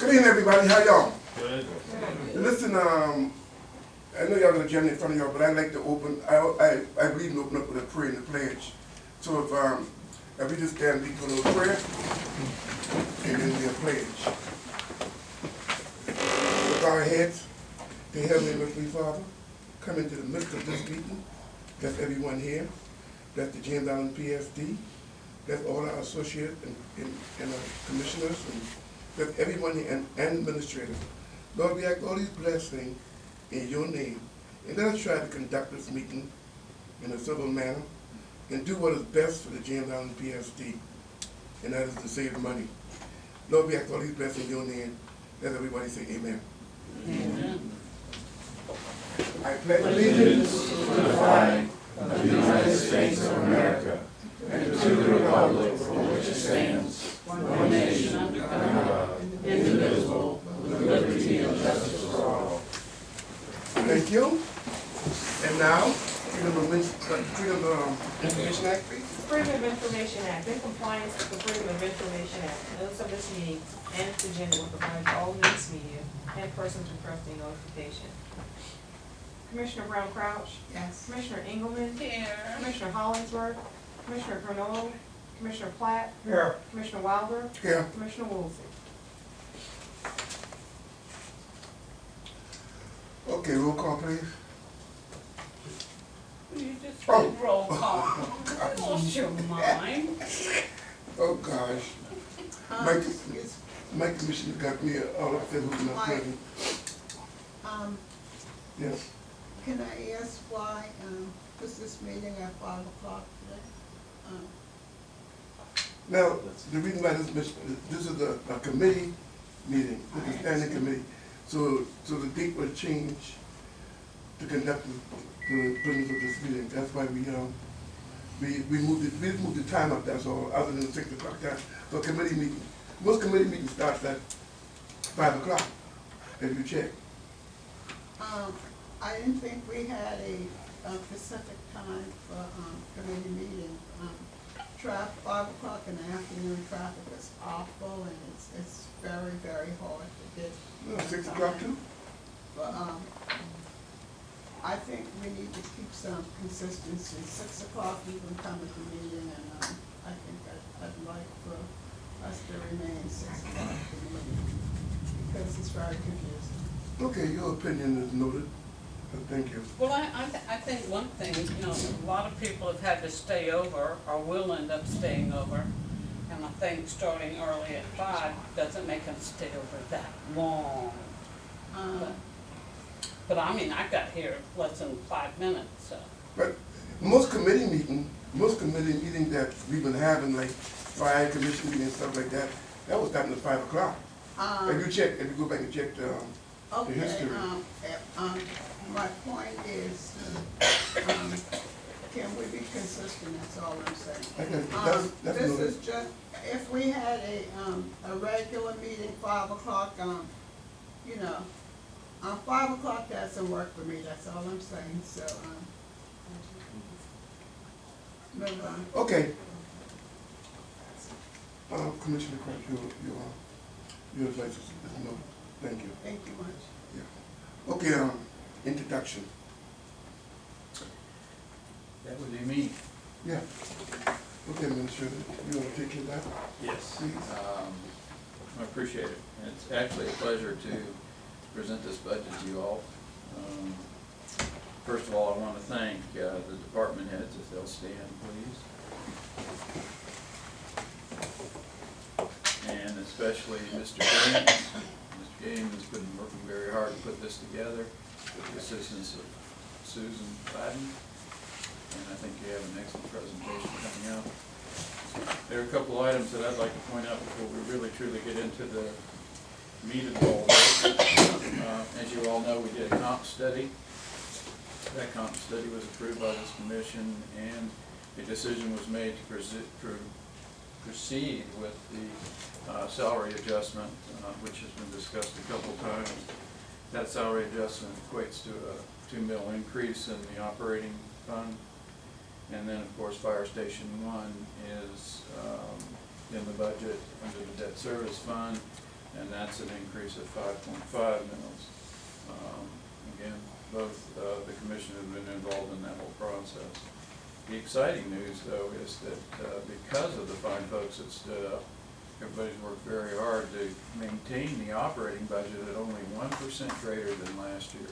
Good evening, everybody. How y'all? Good. Listen, I know y'all got a agenda in front of y'all, but I'd like to open. I believe in open up with a prayer and a pledge. So if we just stand and do a little prayer, and then we'll pledge. With our heads, the Heavenly Mercy Father, come into the midst of this meeting. Bless everyone here. Bless the James Island PSD. Bless all our associates and commissioners, and bless everyone here and administrators. Lord, we ask all these blessings in your name. And let us try to conduct this meeting in a civil manner and do what is best for the James Island PSD, and that is to save money. Lord, we ask all these blessings in your name. Let everybody say amen. Amen. I pledge allegiance to the flag of the United States of America and to the republic for which it stands, one nation under God, indivisible, with liberty and justice for all. Thank you. And now, Freedom of Information Act, please. Freedom of Information Act. In compliance with the Freedom of Information Act, notice of this meeting and its agenda will provide to all news media and persons requesting notification. Commissioner Brown Crouch. Yes. Commissioner Engelmann. Here. Commissioner Hollingsworth. Commissioner Granola. Commissioner Platt. Here. Commissioner Wilder. Here. Commissioner Woolsey. Okay, roll call, please. You just Oh. did roll call. I lost your mind. Oh, gosh. My commissioner got me all upset who's not present. Yes. Can I ask why, was this meeting at 5 o'clock today? Now, the reason why this is a committee meeting, it's a standing committee. So the date was changed to conduct the business of this meeting. That's why we moved the time up, that's all, other than 6 o'clock time. So committee meeting, most committee meetings starts at 5 o'clock, if you check. I didn't think we had a specific time for, committee meeting. 5 o'clock in the afternoon, traffic is awful, and it's very, very hard to get. No, 6 o'clock too? But, I think we need to keep some consistency. 6 o'clock you can come at the meeting, and, I think I'd like for us to remain 6 o'clock at the meeting, because it's very confusing. Okay, your opinion is noted. Thank you. Well, I think one thing, you know, a lot of people have had to stay over or will end up staying over. And I think starting early at 5 doesn't make them stay over that long. But I mean, I got here less than 5 minutes, so. But most committee meetings that we've been having, like fire commission meetings and stuff like that, that was starting at 5 o'clock. If you go back and check the history. My point is, can we be consistent, that's all I'm saying. That's This noted. is just, if we had a regular meeting, 5 o'clock, you know, 5 o'clock doesn't work for me, that's all I'm saying, so, move on. Okay. Commissioner Crouch, your advice is noted. Thank you. Thank you much. Yeah. Okay, introduction. That would be me. Yeah. Okay, Administrator, you want to take care of that? Yes. Please. I appreciate it. It's actually a pleasure to present this budget to you all. First of all, I want to thank the department heads, if they'll stand, please. And especially Mr. Gaines. Mr. Gaines has been working very hard to put this together with the assistance of Susan Biden. And I think you have an excellent presentation coming out. There are a couple items that I'd like to point out before we really truly get into the meat of the whole work. As you all know, we did a comp study. That comp study was approved by this commission, and a decision was made to proceed with the salary adjustment, which has been discussed a couple times. That salary adjustment equates to a $2 million increase in the operating fund. And then, of course, Fire Station 1 is in the budget under the debt service fund. and that's an increase of 5.5 mils. Again, both the commission have been involved in that whole process. The exciting news, though, is that because of the fine folks that stood up, everybody's worked very hard to maintain the operating budget at only 1% greater than last year's.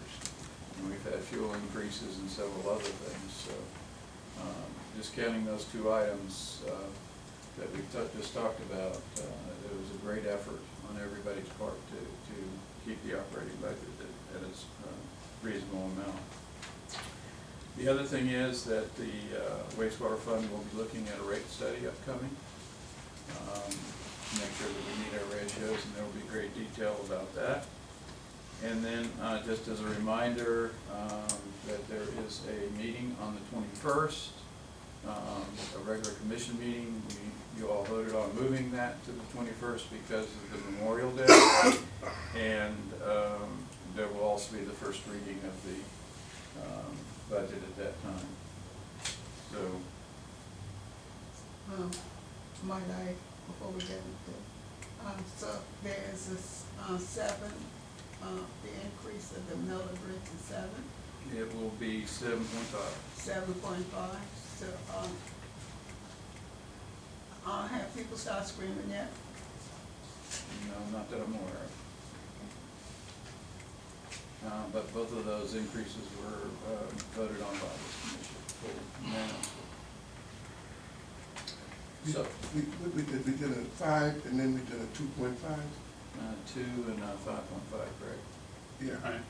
And we've had fuel increases and several other things. So just counting those two items that we just talked about, it was a great effort on everybody's part to keep the operating budget at its reasonable amount. The other thing is that the wastewater fund will be looking at a rate study upcoming. Make sure that we meet our ratios, and there will be great detail about that. And then just as a reminder that there is a meeting on the 21st, a regular commission meeting. You all voted on moving that to the 21st because of the Memorial Day. And there will also be the first reading of the budget at that time. So. Might I, before we get into, so there is this seven, the increase of the millage rate to 7. It will be 7.5. 7.5. So, have people start screaming yet? No, not that I'm aware of. But both of those increases were voted on by this commission unanimously. So We did a 5 and then we did a 2.5. 2 and 5.5, correct? Yeah. Right.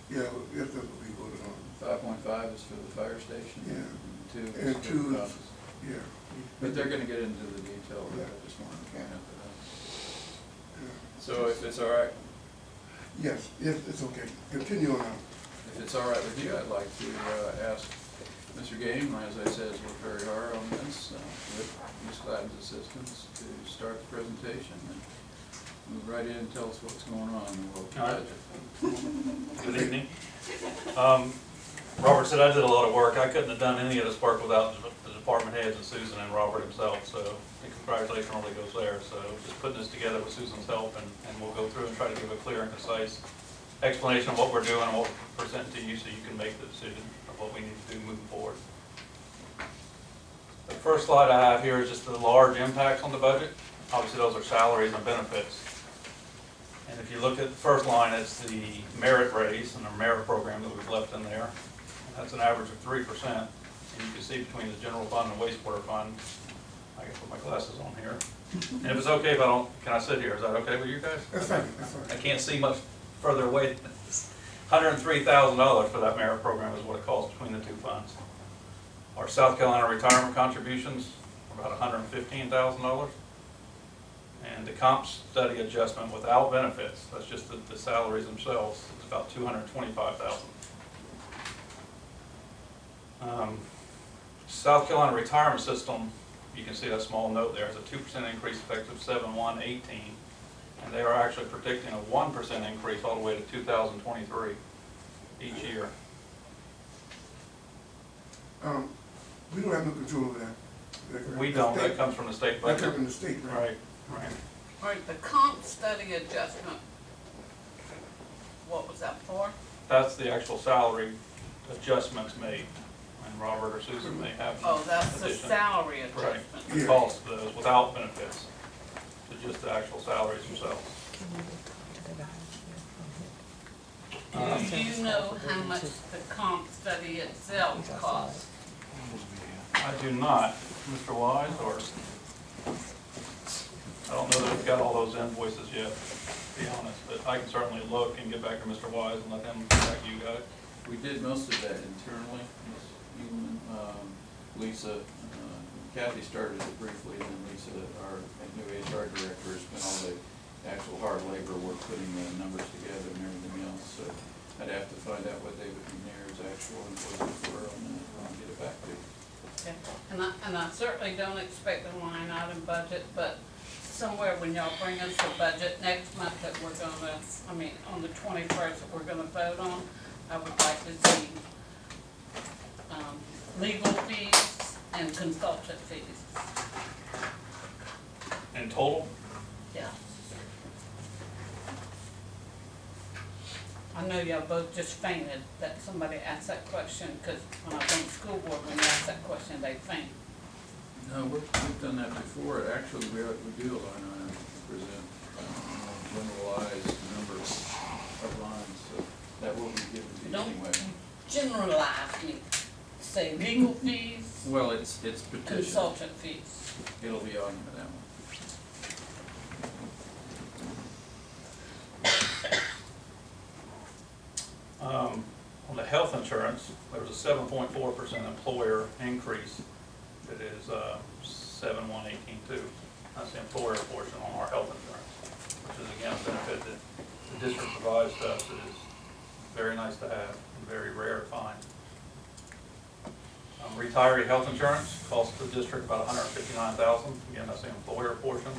Yeah, that's what we voted on. 5.5 is for the fire station. Yeah. And 2 is And for 2 the is, office. yeah. But they're gonna get into the detail of that, Yeah. I just wanted to point out that. Yeah. So if it's all right, Yes, it's okay. Continue on. if it's all right with you, I'd like to ask Mr. Game, as I said, has worked very hard on this with Ms. Gladden's assistance to start the presentation and move right in and tell us what's going on in the world All right. budget. Good evening. Robert said I did a lot of work. I couldn't have done any of this work without the department heads and Susan and Robert himself, so the congratulations really goes there. So just putting this together with Susan's help, and we'll go through and try to give a clear and concise explanation of what we're doing and what we're presenting to you so you can make the decision of what we need to do moving forward. The first slide I have here is just the large impacts on the budget. Obviously those are salaries and benefits. And if you look at the first line, it's the merit raise and our merit program that we've left in there. That's an average of 3%. And you can see between the general fund and wastewater fund, I can put my glasses on here. And if it's okay if I don't, can I sit here? Is that okay with you guys? That's fine, that's I fine. can't see much further away than this. $103,000 for that merit program is what it costs between the two funds. Our South Carolina retirement contributions are about $115,000. And the comp study adjustment without benefits, that's just the salaries themselves, it's about $225,000. South Carolina retirement system, you can see that small note there, is a 2% increase effective 7/1/18. And they are actually predicting a 1% increase all the way to 2023 each year. We don't have no control over that. We don't, that comes from the state That budget. comes from the state, right? Right, right. All right, the comp study adjustment, what was that for? That's the actual salary adjustments made, and Robert or Susan may have. Oh, that's the addition. salary Right, adjustment. the cost of those without benefits, to just the actual salaries themselves. Do you know how much the comp study itself costs? I do not, Mr. Wise, or, I don't know that we've got all those invoices yet, to be honest, but I can certainly look and get back to Mr. Wise and let him get back to you guys. We did most of that internally. Lisa, Kathy started it briefly, and then Lisa, our new HR director, has been all the actual hard labor work, putting the numbers together and everything else. So I'd have to find out what David McNair's actual invoices were on that, and I'll get it back to you. Okay. And I certainly don't expect a line item budget, but somewhere when y'all bring us the budget next month that we're gonna, I mean, on the 21st that we're gonna vote on, I would like to see legal fees and consultant fees. In total, Yeah. know y'all both just fainted that somebody asked that question, because when I was on the school board, when they asked that question, they faint. No, we've done that before. Actually, we do a line item to present, generalized numbers of lines, so that will be given to you Don't anyway. generalize me. Say legal fees, Well, it's petition. consultant fees. It'll be on that one. On the health insurance, there was a 7.4% employer increase. It is 7,118.2. That's the employer portion on our health insurance, which is again a benefit that the district provides to us. It is very nice to have and very rare to find. Retiree health insurance costs the district about $159,000. Again, that's the employer portion.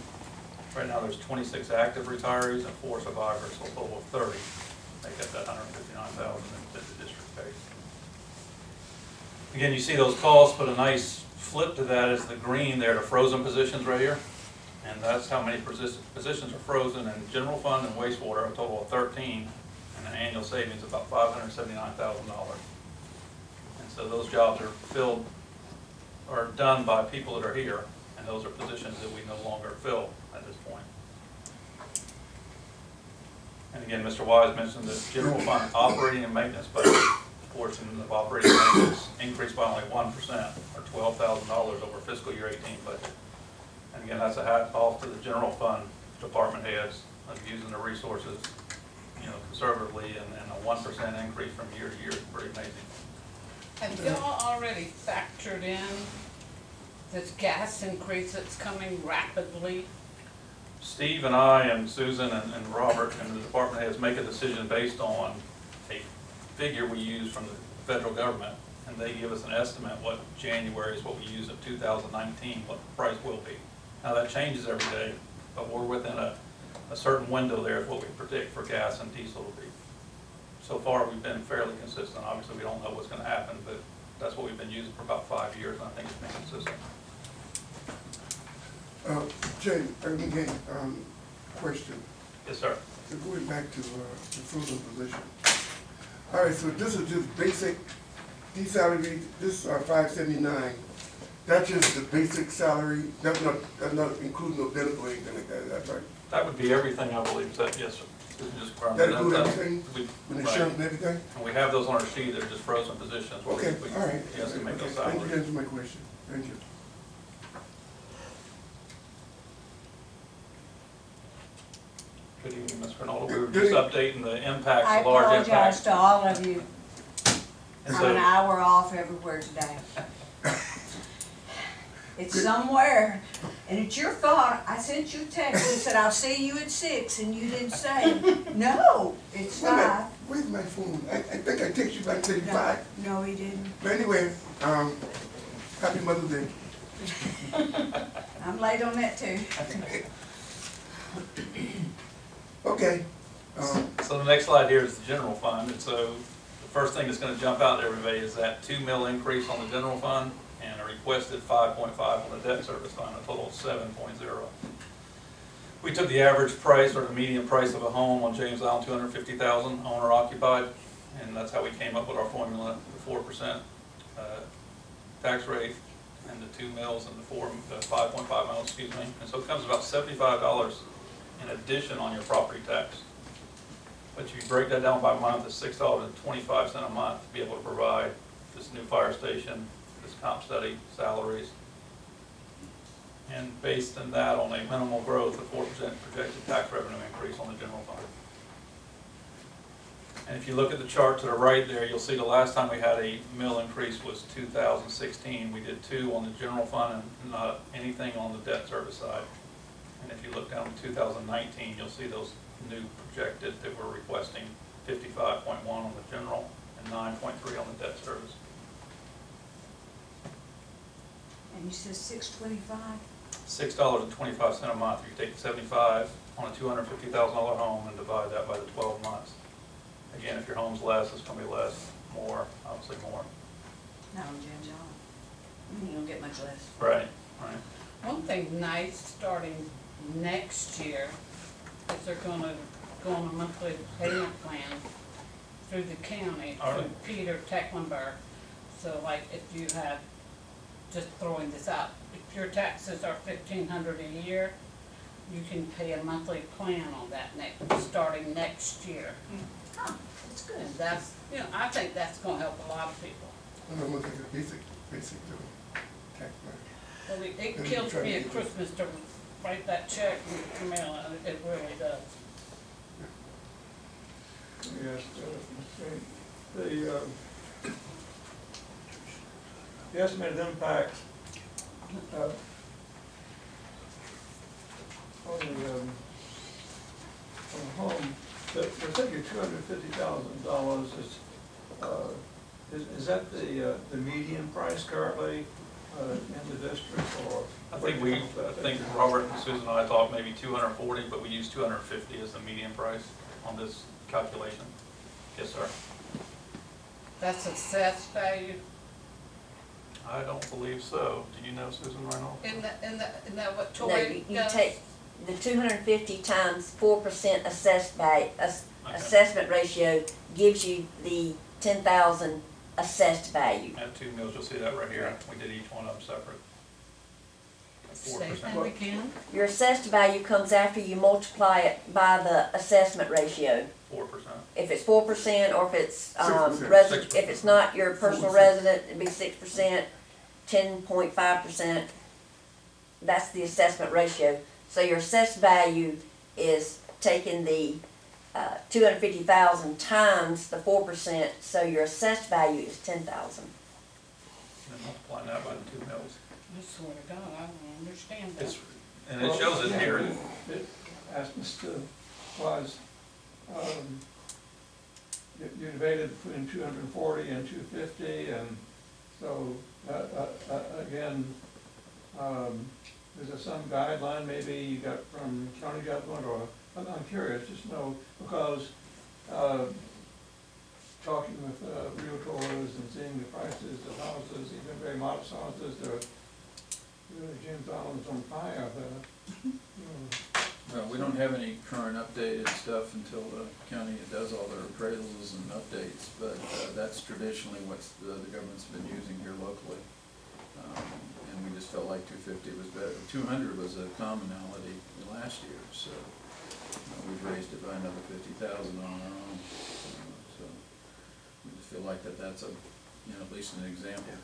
Right now, there's 26 active retirees and 4 survivors, so a total of 30. Make up that $159,000 that the district pays. Again, you see those costs, but a nice flip to that is the green there, the frozen positions right here. And that's how many positions are frozen in general fund and wastewater, a total of 13, and an annual savings of about $579,000. And so those jobs are filled, or done by people that are here, and those are positions that we no longer fill at this point. And again, Mr. Wise mentioned that general fund operating and maintenance budget portion of operating and maintenance increased by only 1%, or $12,000 over fiscal year 18 budget. And again, that's a hat off to the general fund department heads of using the resources, conservatively, and a 1% increase from year to year is pretty amazing. Have y'all already factored in this gas increase that's coming rapidly? Steve and I and Susan and Robert and the department heads make a decision based on a figure we use from the federal government, and they give us an estimate what January is what we use in 2019, what the price will be. Now that changes every day, but we're within a certain window there is what we predict for gas and diesel to be. So far we've been fairly consistent. Obviously we don't know what's going to happen, but that's what we've been using for about 5 years, and I think it's been consistent. Jay, again, question. Yes, sir. So going back to the frozen position. All right, so this is just basic, these salary, this 579. That's just the basic salary. That's not including no dental or anything like that. That's right. That would be everything, I believe. Is that yes, sir? Just That includes everything, We, with right. insurance and everything. And we have those on our sheet. They're just frozen positions. where Okay, we all right. estimate those Thank you salaries. for answering my question. Thank you. Good evening, Ms. Cronulla. We were just updating the impacts, I the large apologize impacts. to all of you. And I'm an so, hour off everywhere today. It's somewhere, and it's your fault. I sent you a text and said, I'll see you at 6, and you didn't say, no, it's Wait a minute. 5. Where's my phone? I think I text you back and said No, 5. no, he didn't. But anyway, happy Mother's Day. I'm late on that too. Okay. so the next slide here is the general fund. And so the first thing that's going to jump out to everybody is that 2 mil increase on the general fund and a requested 5.5 on the debt service fund, a total of 7.0. We took the average price or the median price of a home on James Island, 250,000 owner occupied, and that's how we came up with our formula, the 4% tax rate and the 2 mils and the 5.5 mils, excuse me. And so it comes about $75 in addition on your property tax. But if you break that down by month, it's $6.25 a month to be able to provide this new fire station, this comp study, salaries. And based on that, on a minimal growth of 4% projected tax revenue increase on the general fund. And if you look at the chart to the right there, you'll see the last time we had a mill increase was 2016. We did 2 on the general fund and not anything on the debt service side. And if you look down to 2019, you'll see those new projected that we're requesting 55.1 on the general and 9.3 on the debt service. And you said 625? $6.25 a month. If you take 75 on a $250,000 home and divide that by the 12 months. Again, if your home's less, it's going to be less. More, obviously more. No, Jim John. You don't get much less. Right, right. One thing nice starting next year is they're gonna go on a monthly payment plan, through the county, All through right. Peter Tecklenburg. So like if you have, just throwing this out, if your taxes are $1,500 a year, you can pay a monthly plan on that starting next year. Huh, that's good. And that's, you know, I think that's gonna help a lot of people. I'm gonna take a basic tax plan. Well, it And kills try to me at get Christmas to write that check and mail it, it really does. Yes, the estimated impact on the home, they're thinking $250,000 is that the median price currently in the district, or? I think Robert and Susan and I thought maybe 240, but we used 250 as the median price on this calculation. Yes, sir. That's assessed value. I don't believe so. Do you know, Susan Reynolds? Isn't that what No, Toy you does? take the 250 times 4% assessed value, Okay. assessment ratio gives you the 10,000 assessed value. At 2 mills, you'll see that right here. We did each one of them separate. Say 4%. that again? Your assessed value comes after you multiply it by the assessment ratio. 4%. If it's 4%, or if it's 6%. if it's not your personal 4%. resident, it'd be 6%, 10.5%. That's the assessment ratio. So your assessed value is taking the 250,000 times the 4%. So your assessed value is 10,000. And multiplying that by the 2 mills. I swear to God, I don't understand that. It's, and it shows it here. It asked us to, was, you debated between 240 and 250, and so, again, is there some guideline maybe you got from county government, or, I'm curious, just to know, because, talking with realtors and seeing the prices of houses, even very modest houses, they're really Jim Fallon's on fire, Well, we don't have any current updated stuff until the county does all their appraisals and updates, but that's traditionally what the government's been using here locally. And we just felt like 250 was better. 200 was a commonality last year, so we've raised it by another 50,000 on our own. So we just feel like that's a, at least an example.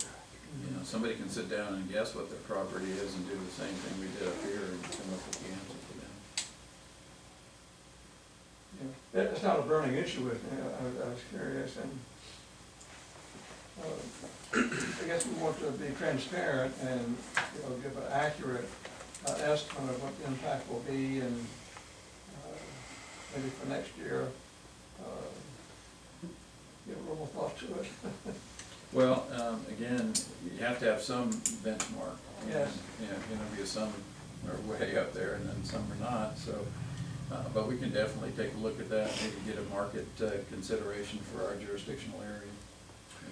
Somebody can sit down and guess what their property is and do the same thing we did up here and come up with the answer for them. yeah, it's not a burning issue with me, I was curious, and I guess we want to be transparent and, give an accurate estimate of what the impact will be, and maybe for next year, give a little more thought to it. Well, again, you have to have some benchmark. Yes. Because some are way up there and then some are not, so, but we can definitely take a look at that, maybe get a market consideration for our jurisdictional area.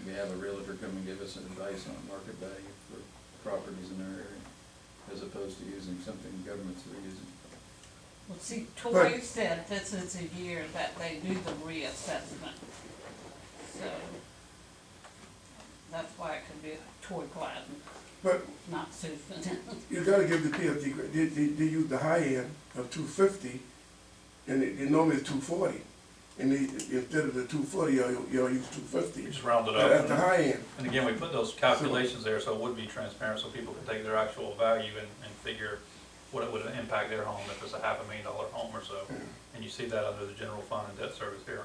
Maybe have a realtor come and give us an advice on market value for properties in our area, as opposed to using something governments are using. Well, see, Toy said this is a year that they do the reassessment. So that's why it could be Toy Gladden, But not Susan. you gotta give the PFD, they use the high end of 250, and it normally is 240. And instead of the 240, y'all use 250. We just round it up. That's the high end. And again, we put those calculations there so it would be transparent, so people can take their actual value and figure what it would impact their home if it's a $500,000 home or so. And you see that under the general fund and debt service here.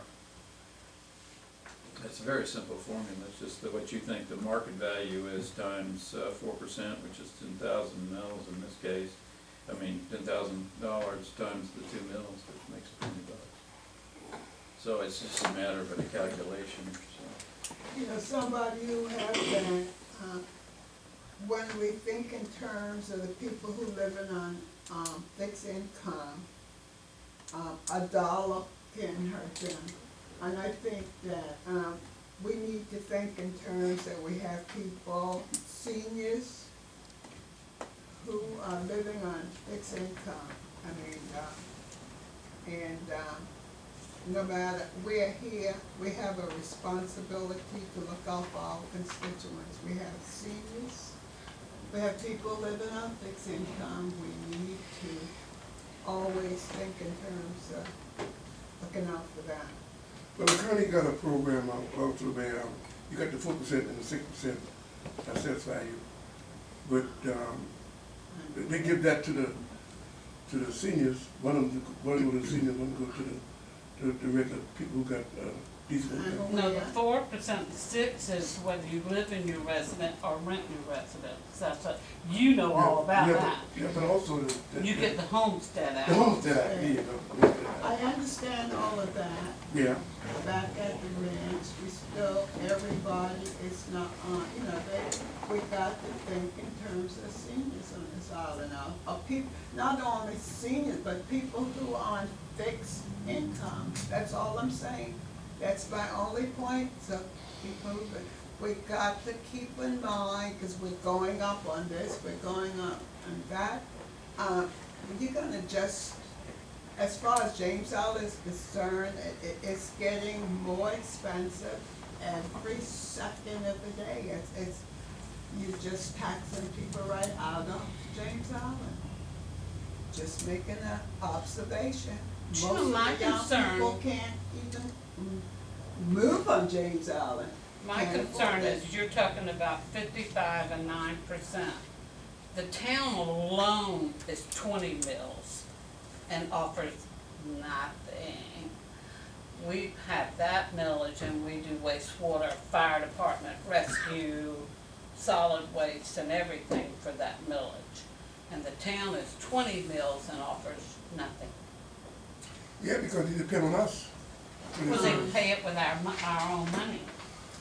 It's a very simple formula. It's just that what you think the market value is times 4%, which is 10,000 mils in this case. I mean, $10,000 times the 2 mils, which makes $20. So it's just a matter of a calculation, so. Somebody who has been, when we think in terms of the people who living on fixed income, $1 can hurt them. And I think that we need to think in terms that we have people, seniors, who are living on fixed income. no matter, we're here, we have a responsibility to look out for our constituents. We have seniors, we have people living on fixed income. We need to always think in terms of looking out for that. Well, the county got a program also where you got the 4% and the 6% assessed value. But they give that to the seniors. One of them go to the seniors, one go to the regular people who got decent income. No, the 4%, 6 is whether you live in your residence or rent your residence. That's what, you know all about Yeah, that. Yeah, but also You get the homestead the out. homestead act, yeah, I understand all of that. yeah. Back at the ranch, we still, everybody is not on, you know, we got to think in terms of seniors on this island now. Of people, not only seniors, but people who are on fixed income. That's all I'm saying. That's my only point, so keep moving. We got to keep in mind, because we're going up on this, we're going up on that. You're gonna just, as far as James Island is concerned, it's getting more expensive every second of the day. You're just taxing people right out of James Island. Just making an observation. You Most know, of my the young concern- people can't even move on James Island. My Can't concern afford it. is you're talking about 55 and 9%. The town alone is 20 mills and offers nothing. We have that millage and we do wastewater, fire department, rescue, solid waste and everything for that millage. And the town is 20 mills and offers nothing. Yeah, because they depend on us. Well, they pay it with our own money.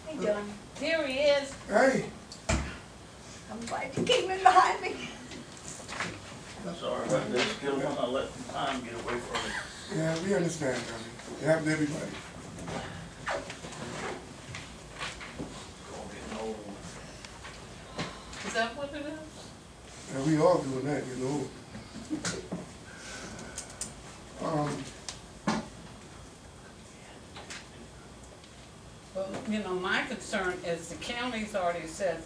Hey, Dylan, Here he is. Hey, I'm glad you came in behind me. Sorry about this, Gilman, I let time get away from me. yeah, we understand, Johnny. It happens to everybody. Getting old. Is that what it is? And we all doing that, you know. Well, you know, my concern is the county's already said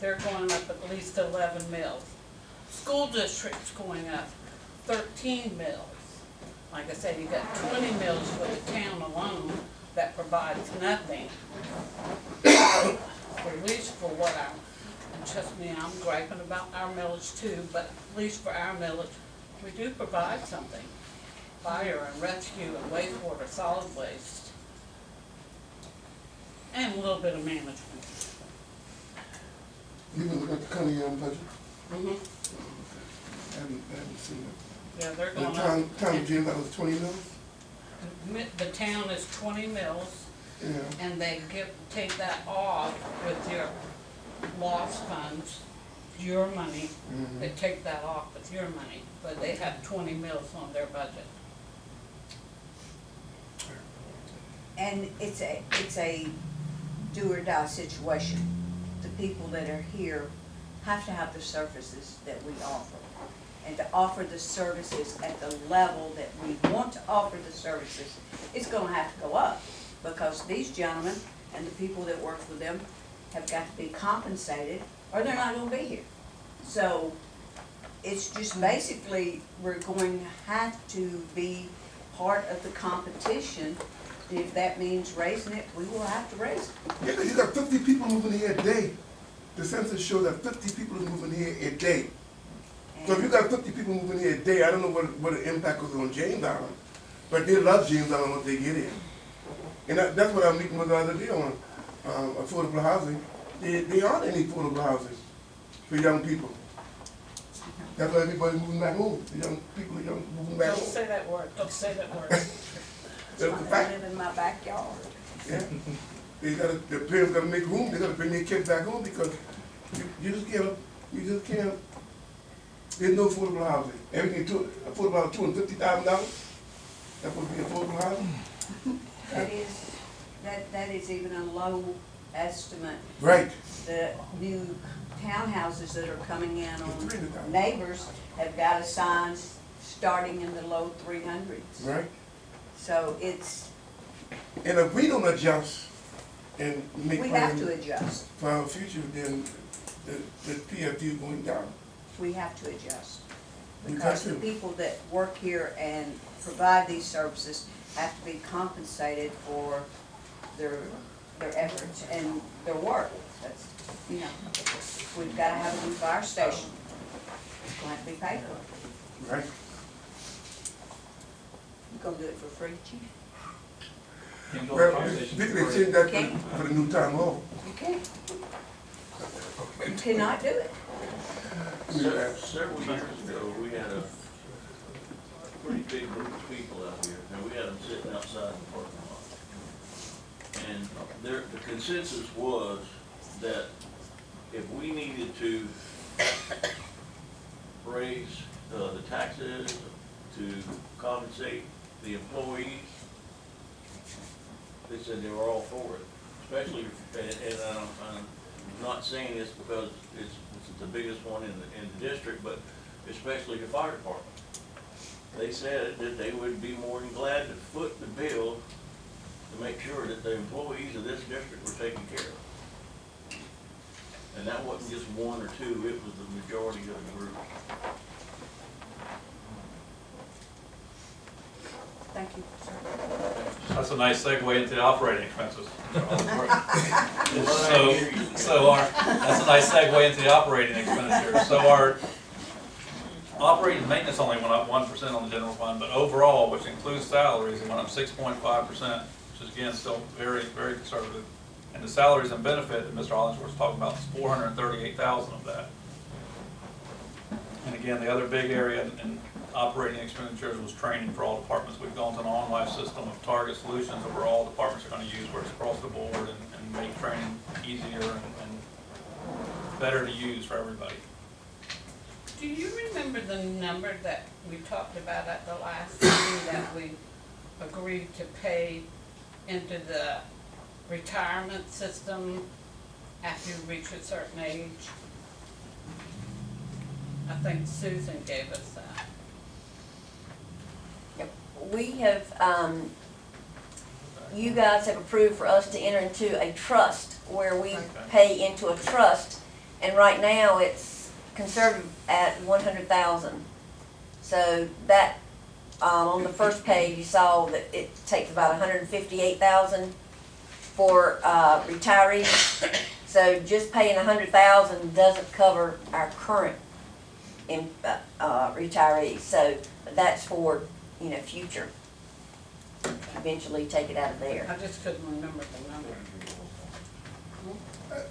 they're going up at least 11 mills. School district's going up 13 mills. Like I said, you got 20 mills for the town alone that provides nothing. At least for what and trust me, I'm griping about our millage too, but at least for our millage, we do provide something. Fire and rescue and wastewater, solid waste. And a little bit of management. You can look at the county budget. Mm-hmm. I haven't seen it. Yeah, they're The going town up. of James, that was 20 mils? The town is 20 mills, Yeah. and they take that off with your loss funds, your money. Mhm. They take that off with your money, but they have 20 mills on their budget. And it's a do or die situation. The people that are here have to have the services that we offer. And to offer the services at the level that we want to offer the services, it's gonna have to go up. Because these gentlemen and the people that work for them have got to be compensated, or they're not gonna be here. So, it's just basically, we're going to have to be part of the competition. If that means raising it, we will have to raise it. Yeah, because you got 50 people moving here a day. The census shows that 50 people are moving here a day. So if you got 50 people moving here a day, I don't know what the impact was on James Island, but they love James Island once they get here. And that's what I'm meeting with the other day on affordable housing. There aren't any affordable housing for young people. That's why everybody's moving back home. The young people are moving back Don't home. say that word, don't say that word. That's the I fact. live in my backyard. Yeah. The parents gotta make room, they gotta bring their kids back home because you just can't, there's no affordable housing. Everything affordable housing, $250,000, that would be affordable housing? That is even a low estimate. Right. The new townhouses that are coming in on $300,000. Neighbors have got a sign starting in the low 300s. Right? So it's And if we don't adjust and make We have plans to adjust. for our future, then the PFD going down. We have to adjust. We Because got the to. people that work here and provide these services have to be compensated for their efforts and their work. That's, you know, we've gotta have a new fire station. It's gonna have to be paid for. Right? You gonna do it for free, chief? Can't build a Well, fire we station can for free. extend that Okay. for the new town hall. You can't. You cannot do it. Several years ago, we had a pretty big group of people out here, and we had them sitting outside the parking lot. And the consensus was that if we needed to raise the taxes to compensate the employees, they said they were all for it, especially, and I'm not saying this because it's the biggest one in the district, but especially the fire department. They said that they would be more than glad to foot the bill to make sure that the employees of this district were taken care of. And that wasn't just one or two, it was the majority of the group. Thank you, sir. That's a nice segue into the operating expenses. That's a nice segue into the operating expenditures. So our operating and maintenance only went up 1% on the general fund, but overall, which includes salaries, it went up 6.5%, which is again, still very, very conservative. And the salaries and benefit that Mr. Hollingsworth was talking about is $438,000 of that. And again, the other big area in operating expenditures was training for all departments. We've gone to an online system of target solutions that where all departments are going to use, where it's across the board and make training easier and better to use for everybody. Do you remember the number that we talked about at the last meeting that we agreed to pay into the retirement system after you reach a certain age? I think Susan gave us that. We have, you guys have approved for us to enter into a trust where we pay into a trust, and right now it's conservative at 100,000. So that, on the first page, you saw that it takes about 158,000 for retirees. So just paying 100,000 doesn't cover our current retirees. So that's for, you know, future. Eventually take it out of there. I just couldn't remember the number.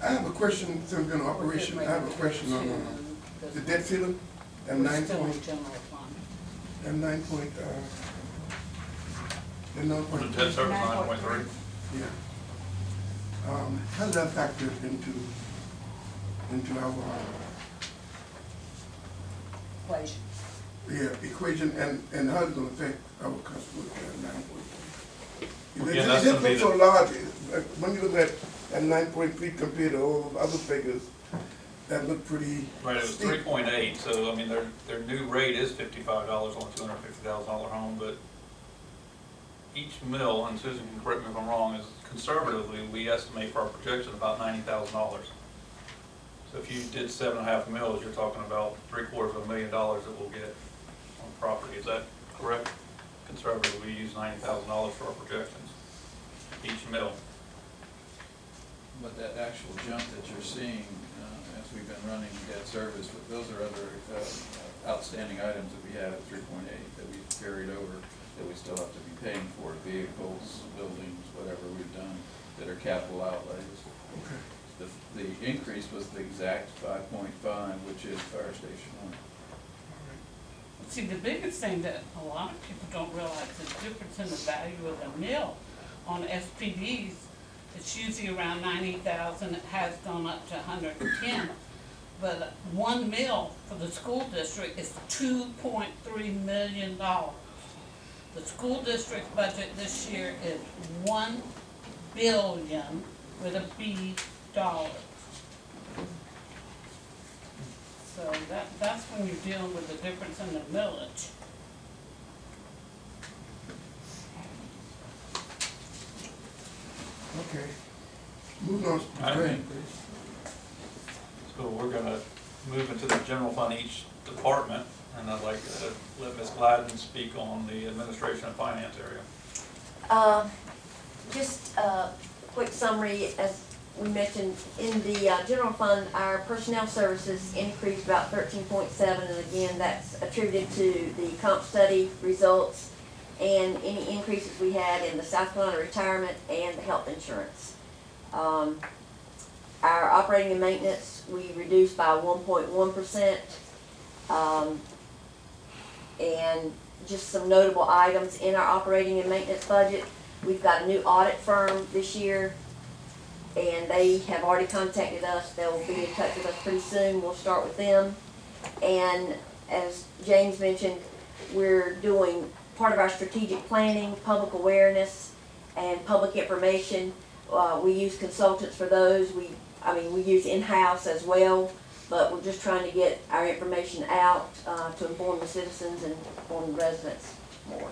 I have a question, since we're in operation, I have a question on the debt ceiling, and We're still in general fund. and 9 point, the 9 The debt service 9.3. yeah. How does that factor into our, Equation. equation, and how is it gonna affect our customers at 9.3? Again, that's gonna be It looks so large, when you look at 9.3 compared to all those other figures, that look pretty Right, it was steep. 3.8, so I mean, their new rate is $55 on a $250,000 home, but each mill, and Susan can correct me if I'm wrong, is conservatively, we estimate for our projection about $90,000. So if you did 7.5 mills, you're talking about $750,000 that we'll get on property. Is that correct? Conservatively, we use $90,000 for our projections, each mill. But that actual jump that you're seeing, as we've been running debt service, those are other outstanding items that we have at 3.8 that we've carried over, that we still have to be paying for, vehicles, buildings, whatever we've done, that are capital outlays. Okay. The increase was the exact 5.5, which is Fire Station 1. See, the biggest thing that a lot of people don't realize is the difference in the value of the mill on SPDs. It's usually around 90,000. It has gone up to 110. But one mill for the school district is $2.3 million. The school district's budget this year is $1 billion with a B dollars. So that's when you're dealing with the difference in the millage. Okay. Moving on, go ahead, please. So we're gonna move into the general fund each department, and I'd like to let Ms. Gladden speak on the administration and finance area. Just a quick summary, as we mentioned, in the general fund, our personnel services increased about 13.7, and again, that's attributed to the comp study results and any increases we had in the South Carolina retirement and the health insurance. Our operating and maintenance, we reduced by 1.1%. And just some notable items in our operating and maintenance budget. We've got a new audit firm this year, and they have already contacted us. They'll be in touch with us pretty soon. We'll start with them. And as James mentioned, we're doing part of our strategic planning, public awareness, and public information. We use consultants for those. We use in-house as well, but we're just trying to get our information out to inform the citizens and inform the residents more.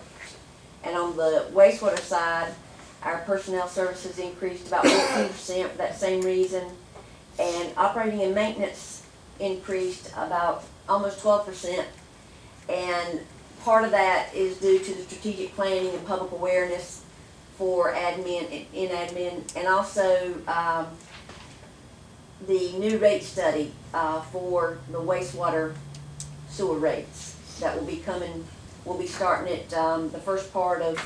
And on the wastewater side, our personnel services increased about 14% for that same reason. And operating and maintenance increased about almost 12%. And part of that is due to the strategic planning and public awareness for admin, in admin, and also the new rate study for the wastewater sewer rates that will be coming. We'll be starting it the first part of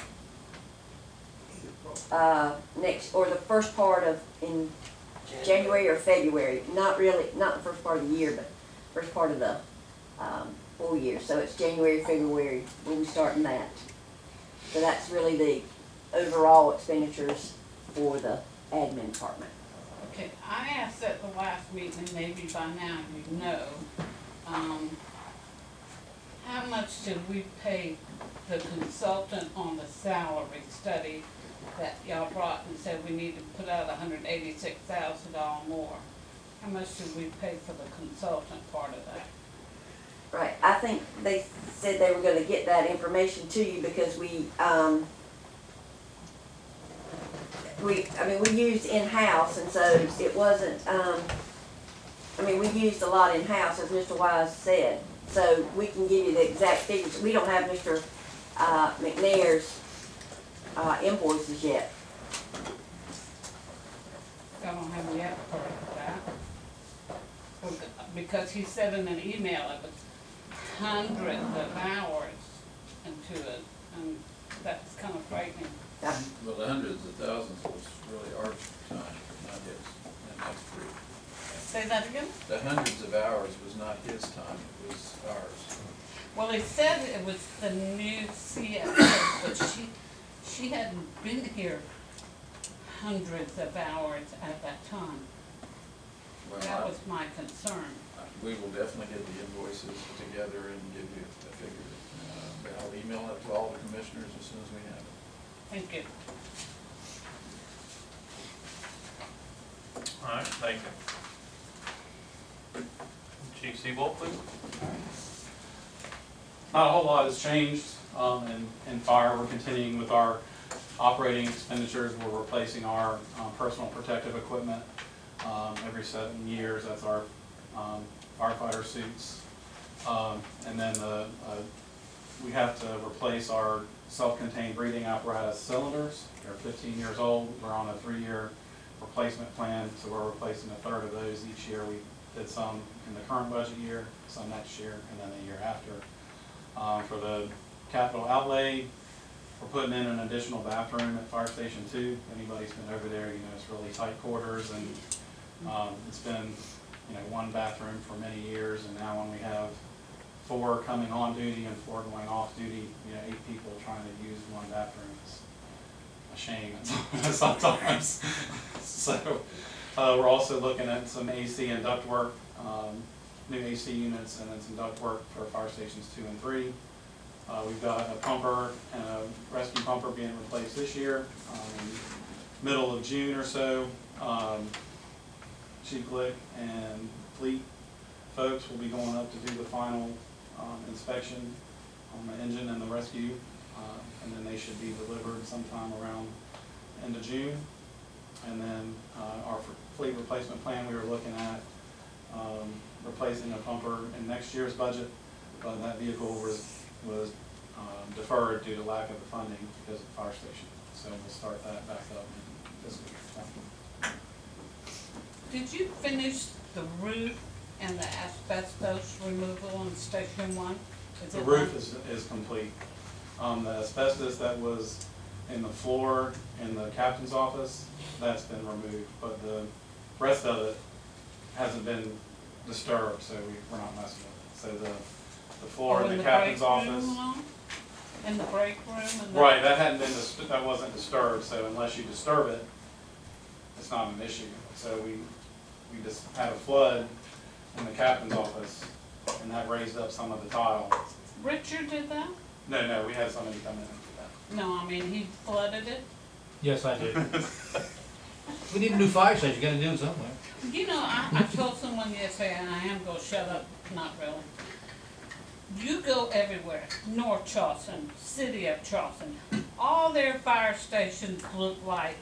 in January or February. Not the first part of the year, but first part of the full year. So it's January, February, we'll be starting that. So that's really the overall expenditures for the admin department. Okay, I asked at the last meeting, and maybe by now you know, how much did we pay the consultant on the salary study that y'all brought and said we need to put out $186,000 more? How much did we pay for the consultant part of that? Right, I think they said they were gonna get that information to you because we used in-house, and so it wasn't, we used a lot in-house, as Mr. Wise said. So we can give you the exact figures. We don't have Mr. McNair's invoices yet. I don't have the yet part of that. Because he said in an email it was hundreds of hours into it, and that's kind of frightening. Well, the hundreds of thousands was really our time, not his, and that's true. Say that again? The hundreds of hours was not his time, it was ours. Well, he said it was the new CFO, but she hadn't been here hundreds of hours at that time. Well, That was my concern. we will definitely get the invoices together and give you a figure. But I'll email it to all the commissioners as soon as we have it. Thank you. All right, thank you. Chief Seabolt, please. Not a whole lot has changed in fire. We're continuing with our operating expenditures. We're replacing our personal protective equipment every 7 years. That's our firefighter suits. And then we have to replace our self-contained breathing apparatus cylinders. They're 15 years old. We're on a 3-year replacement plan, so we're replacing a third of those each year. We did some in the current budget year, some next year, and then the year after. For the capital outlay, we're putting in an additional bathroom at Fire Station 2. If anybody's been over there, you know it's really tight quarters, and it's been one bathroom for many years, and now when we have 4 coming on duty and 4 going off duty, 8 people trying to use one bathroom is a shame sometimes. So we're also looking at some AC and ductwork, new AC units, and then some ductwork for Fire Stations 2 and 3. We've got a pumper and a rescue pumper being replaced this year, middle of June or so. Chief Glick and fleet folks will be going up to do the final inspection on the engine and the rescue, and then they should be delivered sometime around end of June. And then our fleet replacement plan, we were looking at replacing a pumper in next year's budget, but that vehicle was deferred due to lack of the funding because of the fire station. So we'll start that back up in fiscal year 2020. Did you finish the roof and the asbestos removal on Station 1? The roof is complete. The asbestos that was in the floor in the captain's office, that's been removed, but the rest of it hasn't been disturbed, so we're not messing with it. So the floor in the captain's office. In the break room? And the Right, that hadn't been, that wasn't disturbed, so unless you disturb it, it's not an issue. So we just had a flood in the captain's office, and that raised up some of the tile. Richard did that? No, we had somebody come in and do that. No, I mean, he flooded it. Yes, I did. We need a new fire station, you gotta do it somewhere. You know, I told someone yesterday, and I am gonna shut up, not really. You go everywhere, North Charleston, City of Charleston, all their fire stations look like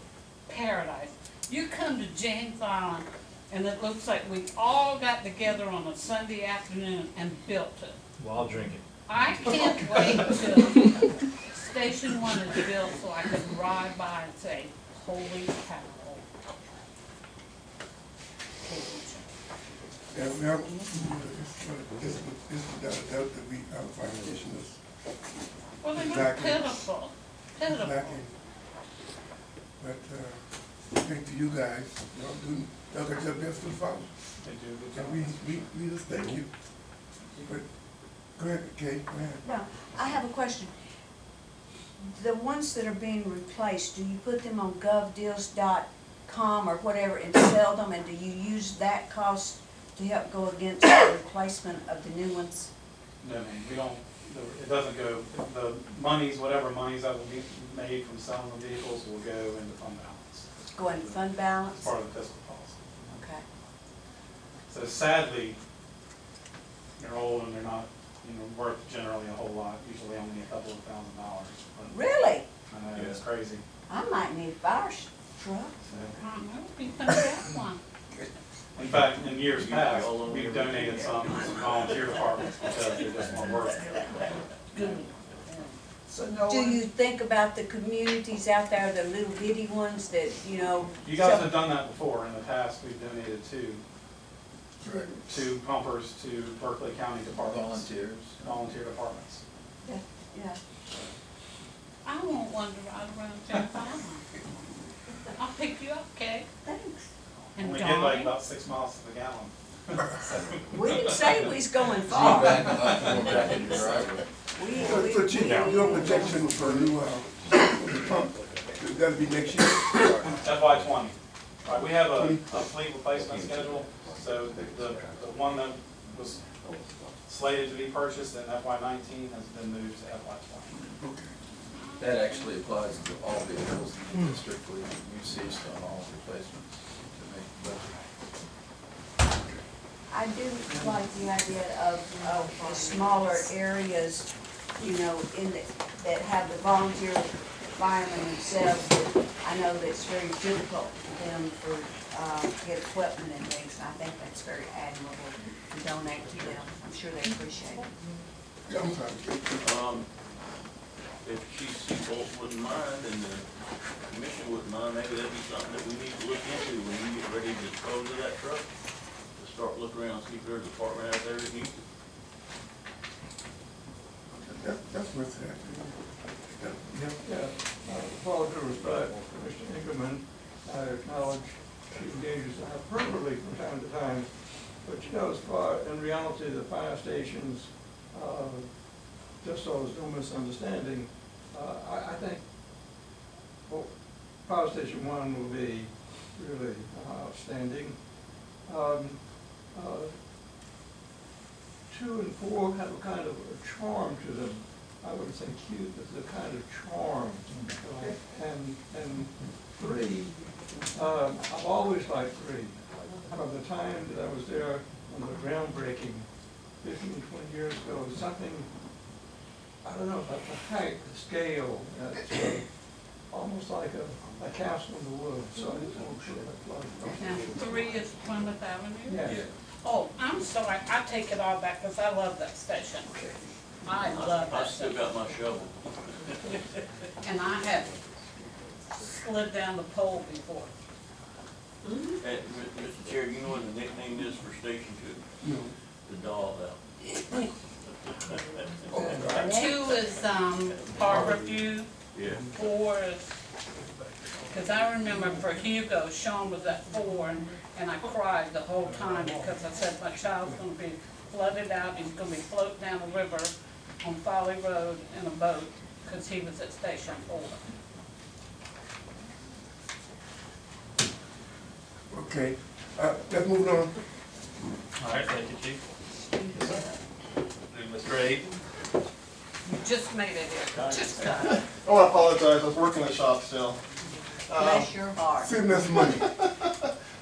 paradise. You come to James Island, and it looks like we all got together on a Sunday afternoon and built it. Well, I'll drink it. I can't wait till Station 1 is built so I can ride by and say, holy cow. Yeah, well, it's without a doubt that our fire station is Well, they were lacking. pitiful, pitiful. lacking. But, thanks to you guys, y'all got your best to follow. They do a good job. And we just thank you. But, go ahead, Kate, go ahead. No, I have a question. The ones that are being replaced, do you put them on govdeals.com or whatever and sell them, and do you use that cost to help go against the replacement of the new ones? No, ma'am, we don't, it doesn't go, the monies, whatever monies that will be made from selling the vehicles will go into fund balance. Go into fund It's balance? part of the fiscal policy. Okay. So sadly, they're old and they're not, worth generally a whole lot, usually only a couple of $1,000. But Really? I know, it's crazy. I might need a fire truck. So, I know, you can get one. in fact, in years past, we've donated some to volunteer departments because they just won't work. Good. So no Do one, you think about the communities out there, the little bitty ones that, You guys have done that before. In the past, we've donated two pumpers to Berkeley County departments. Volunteer departments. yeah. I won't want to ride around James Island. I'll pick you up, Kay. Thanks. And We get like Donnie. about 6 miles to the gallon. We didn't say we was going So far. you back up in your driveway. So Chief, your projection for a new pump, that'll be next year? FY20. Right, we have a fleet replacement schedule, so the one that was slated to be purchased in FY19 has been moved to FY20. Okay. That actually applies to all vehicles in the district. You ceased on all replacements to make the budget. I do like the idea of the smaller areas, that have the volunteer firemen themselves. I know that it's very difficult for them to get equipment and things, and I think that's very admirable to donate to them. I'm sure they appreciate it. Yeah, I'm sorry. If Chief Bolt wouldn't mind and the commission wouldn't mind, maybe that'd be something that we need to look into when we get ready to dispose of that truck. To start looking around, see if there's a department out there that needs it. That's what's happening. Yeah, with all due respect, Mr. Ingerman, I acknowledge she engages appropriately from time to time, but as far, in reality, the fire stations, just so there's no misunderstanding, I think, well, Power Station 1 will be really outstanding. 2 and 4 have a kind of a charm to them. I wouldn't say cute, but there's a kind of charm. And 3, I've always liked 3. From the time that I was there on the groundbreaking 15, 20 years ago, something, I don't know, about the height, the scale, almost almost like a castle in the woods, so it's all shit. Now, 3 is Plymouth Avenue? Yeah. Oh, I'm sorry, I take it all back, because I love that station. I love I that still station. got my shovel. And I have slid down the pole before. And, Mr. Chair, you know what the nickname is for Station Two? No. The dog out. Oh, God. 2 is, Harbor View. Yeah. 4 is, because I remember for Hugo, Sean was at 4, and I cried the whole time because I said my child's gonna be flooded out, he's gonna be floating down the river on Folly Road in a boat, because he was at Station 4. Okay, let's move on. All right, thank you, Chief. Do Mr. 8. You just made it here, just got it. I want to apologize, I was working in the shop still. Bless your heart. Saving us money.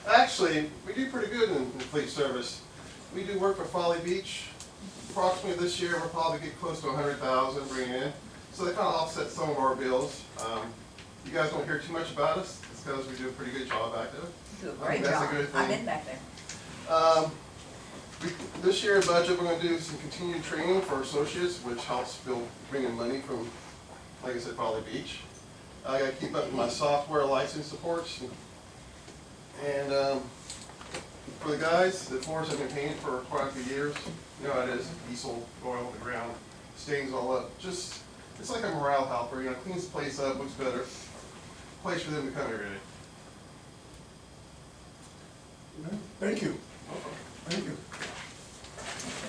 Actually, we do pretty good in fleet service. We do work for Folly Beach. Approximately this year, we'll probably get close to 100,000 bringing in. So that kind of offsets some of our bills. You guys don't hear too much about us. It's because we do a pretty good job back there. You do a I great think that's a job. good I've thing. been back there. This year budget, we're going to do some continued training for our associates, which helps bring in money from, like I said, Folly Beach. I got to keep up with my software license supports. And for the guys, the floors have been painted for quite a few years. You know how it is, diesel going on the ground, stains all up. Just, it's like a morale helper, you know, cleans the place up, looks better. Place for them to come every day. Thank you. Thank you.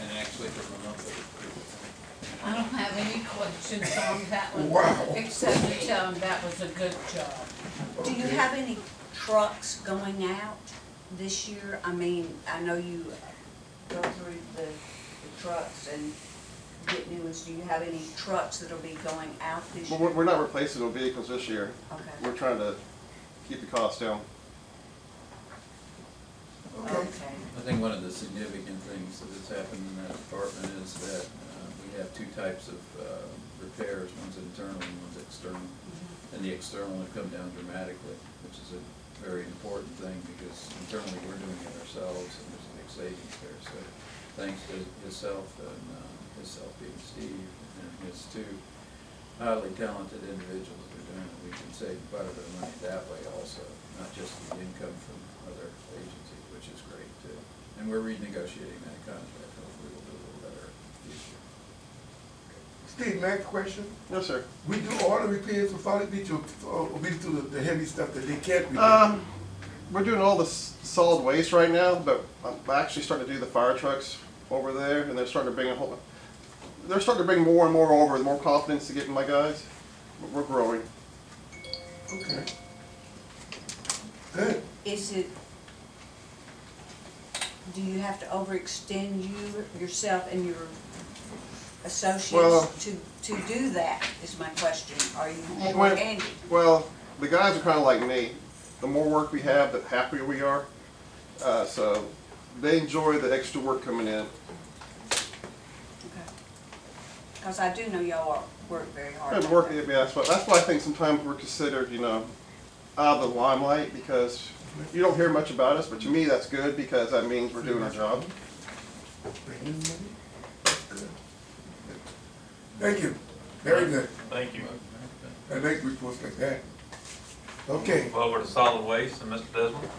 And actually from a monthly. I don't have any questions on that one. Wow. Except to tell him that was a good job. Do you Okay. have any trucks going out this year? I mean, I know you go through the trucks and get new ones. Do you have any trucks that'll be going out this But year? we're not replacing no vehicles this year. Okay. We're trying to keep the costs down. Okay. Okay. I think one of the significant things that has happened in that department is that we have 2 types of repairs, one's internal and one's external. And the external have come down dramatically, which is a very important thing because internally we're doing it ourselves and there's a big savings there. So thanks to himself and himself being Steve and his 2 highly talented individuals that are doing it, we can save quite a bit of money that way also, not just the income from other agencies, which is great too. And we're renegotiating that contract, hopefully we'll do a little better this year. Steve, may I ask a question? Yes, sir. We do all the repairs for Folly Beach, or we do the heavy stuff that they can't repair? We're doing all the solid waste right now, but I'm actually starting to do the fire trucks over there, and they're starting to bring they're starting to bring more and more over, more confidence to get in my guys. We're growing. Okay. Good. Is it, do you have to overextend yourself and your Well- associates to do that, is my question? Are you overhanded? Well, the guys are kind of like me. The more work we have, the happier we are. So they enjoy the extra work coming in. Because I do know y'all work very hard. Good out work, there. yeah, that's why I think sometimes we're considered, you know, out of the limelight, because you don't hear much about us, but to me that's good because that means we're doing our job. Bringing in money? That's good. Thank you. Very good. Thank you. I like reports like that. Okay. Move over to solid waste and Mr. Desmond.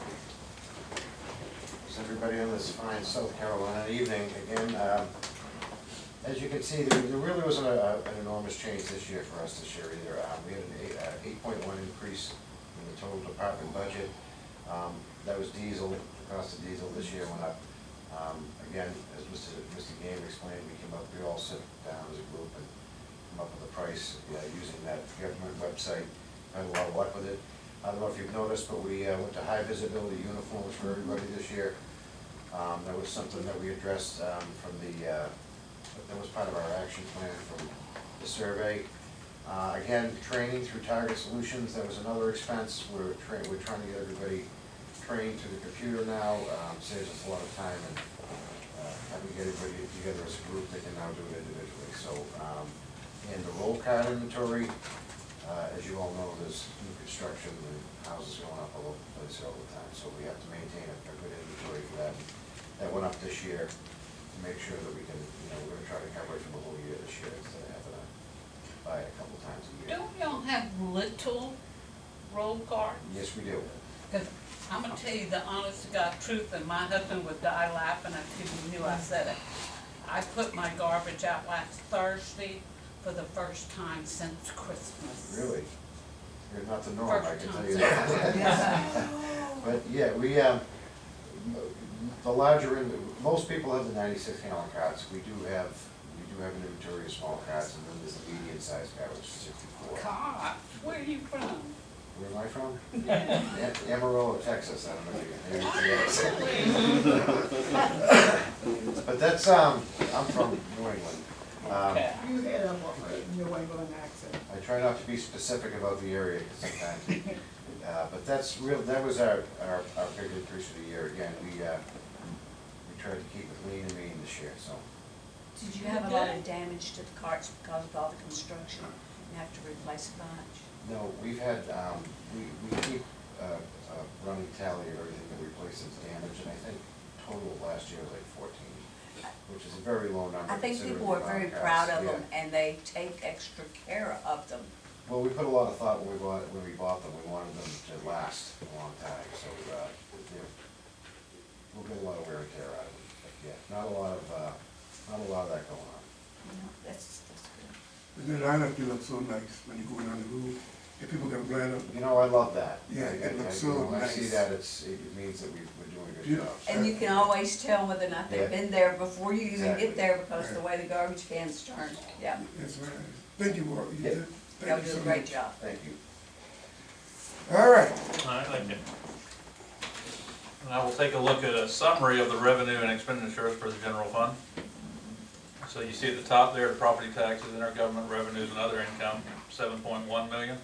Is everybody on this fine South Carolina evening again? As you can see, there really wasn't an enormous change this year for us this year either. We had an 8.1 increase in the total department budget. That was diesel, the cost of diesel this year went up. Again, as Mr. Game explained, we all sat down as a group and come up with a price using that government website. Had a lot of luck with it. I don't know if you've noticed, but we went to high visibility uniforms for everybody this year. That was something that we addressed from that was part of our action plan from the survey. Again, training through Target Solutions, that was another expense. We're trying to get everybody trained through the computer now. Saves us a lot of time, and having to get everybody together as a group, they can now do it individually. So, and the roll card inventory, As you all know, there's new construction, the houses going up all over the place all the time, so we have to maintain a good inventory for that. That went up this year to make sure that we can, we're gonna try to cover it for the whole year this year instead of having to buy it a couple times a year. Don't y'all have little road carts? Yes, we do. Cause I'm gonna tell you the honest to God truth, and my husband would die laughing if he knew I said it. I put my garbage out last Thursday for the first time since Christmas. Really? You're not the norm, I First can tell time you since that. But yeah, the larger, most people have the 96-gallon carts. We do have an inventory of small carts, and then there's a medium-sized car, which is 64. God, where are you from? Where am I from? Amarillo, Texas, I don't know if you can hear. But that's, I'm from New England. Okay. You had a New England accent. I try not to be specific about the area sometimes. But that was our big increase for the year. Again, we tried to keep it lean and mean this year, so. Did you have a lot of damage to the carts because of all the construction? You have to replace a bunch? No, we've had, we keep a running tally of everything that we replace as damage, and I think total last year was like 14, which is a very low number. I think considering people the are very amount of proud cars. of them, Yeah. and they take extra care of them. Well, we put a lot of thought when we bought them. We wanted them to last a long time, so we'll get a lot of wear and tear out of them. But yeah, not a lot of that going on. That's good. And the lineup, they look so nice when you go down the road, and people got a line up. I love that. Yeah, it looks so When I see nice. that, it means that we're doing a good Yeah. job. And you can always tell whether or not they've Yeah. been there before you even Exactly. get there because the way the garbage cans turn. Yeah, That's right. Thank you, Walt. You Yeah. did. y'all Thank you do a so great much. job. Thank you. All right. All right, thank you. And I will take a look at a summary of the revenue and expenditures for the general fund. So you see at the top there, the property taxes, intergovernment revenues and other income, 7.1 million.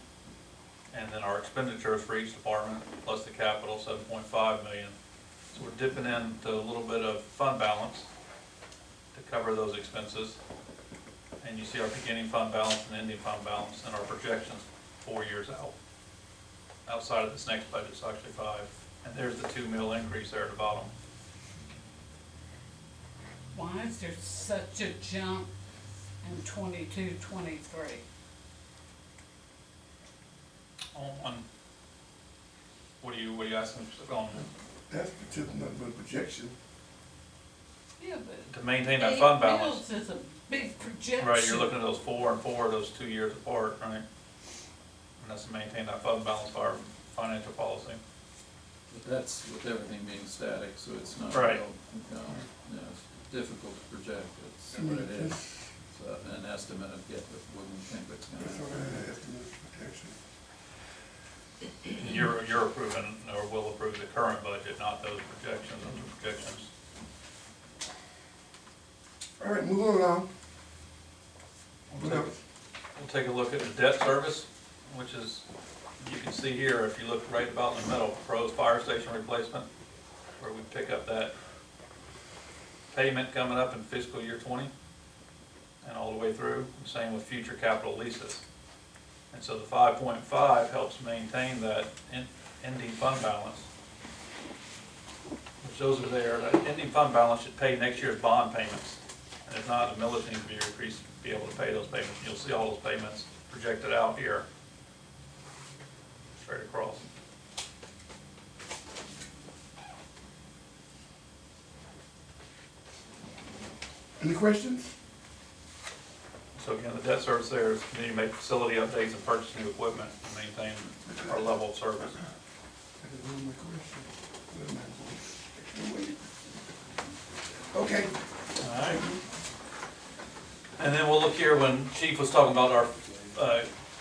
And then our expenditures for each department, plus the capital, 7.5 million. So we're dipping into a little bit of fund balance to cover those expenses. And you see our beginning fund balance and ending fund balance and our projections 4 years out. Outside of this next budget, it's actually 5. And there's the 2 mil increase there at the bottom. Why is there such a jump in 22, 23? On, what are you asking on, That's just nothing but a projection. Yeah, but. to maintain that fund 8 balance? mils is a big projection. Right, you're looking at those 4 and 4, those 2 years apart, right? And that's to maintain that fund balance for our financial policy. But that's with everything being static, so it's not Right. real, it's difficult to project, it's what it is. It's an estimate of what we think it's gonna That's all happen. I have to projection. You're approving, or will approve the current budget, not those projections, All right, move on along. What We'll else? take a look at the debt service, which is, you can see here, if you look right about in the middle, proposed fire station replacement, where we pick up that payment coming up in fiscal year 20 and all the way through, same with future capital leases. And so the 5.5 helps maintain that ending fund balance, which those are there. That ending fund balance should pay next year's bond payments. And if not, the millage needs to be increased to be able to pay those payments. You'll see all those payments projected out here, straight across. Any questions? So again, the debt service there is continue to make facility updates and purchase new equipment to maintain our level of service. That is one of my questions. Okay. All right. And then we'll look here when Chief was talking about our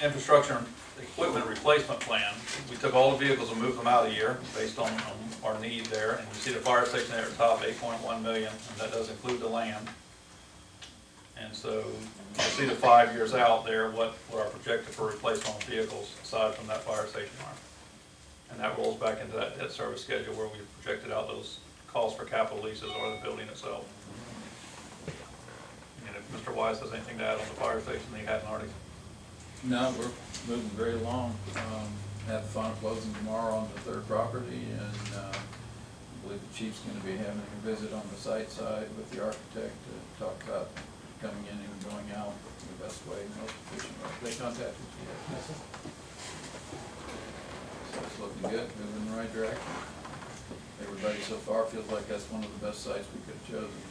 infrastructure and equipment replacement plan. We took all the vehicles and moved them out a year based on our need there. And you see the fire station there at the top, 8.1 million, and that does include the land. And so you see the 5 years out there, what our projected for replacement on vehicles aside from that fire station are. And that rolls back into that debt service schedule where we projected out those costs for capital leases or the building itself. And if Mr. Wise has anything to add on the fire station that he hadn't already. No, we're moving very along. Have the final closing tomorrow on the third property, and I believe the chief's gonna be having a visit on the site side with the architect to talk about coming in and going out the best way, most efficient way. They contacted you yet? So it's looking good, moving in the right direction. Everybody so far feels like that's one of the best sites we could have chosen.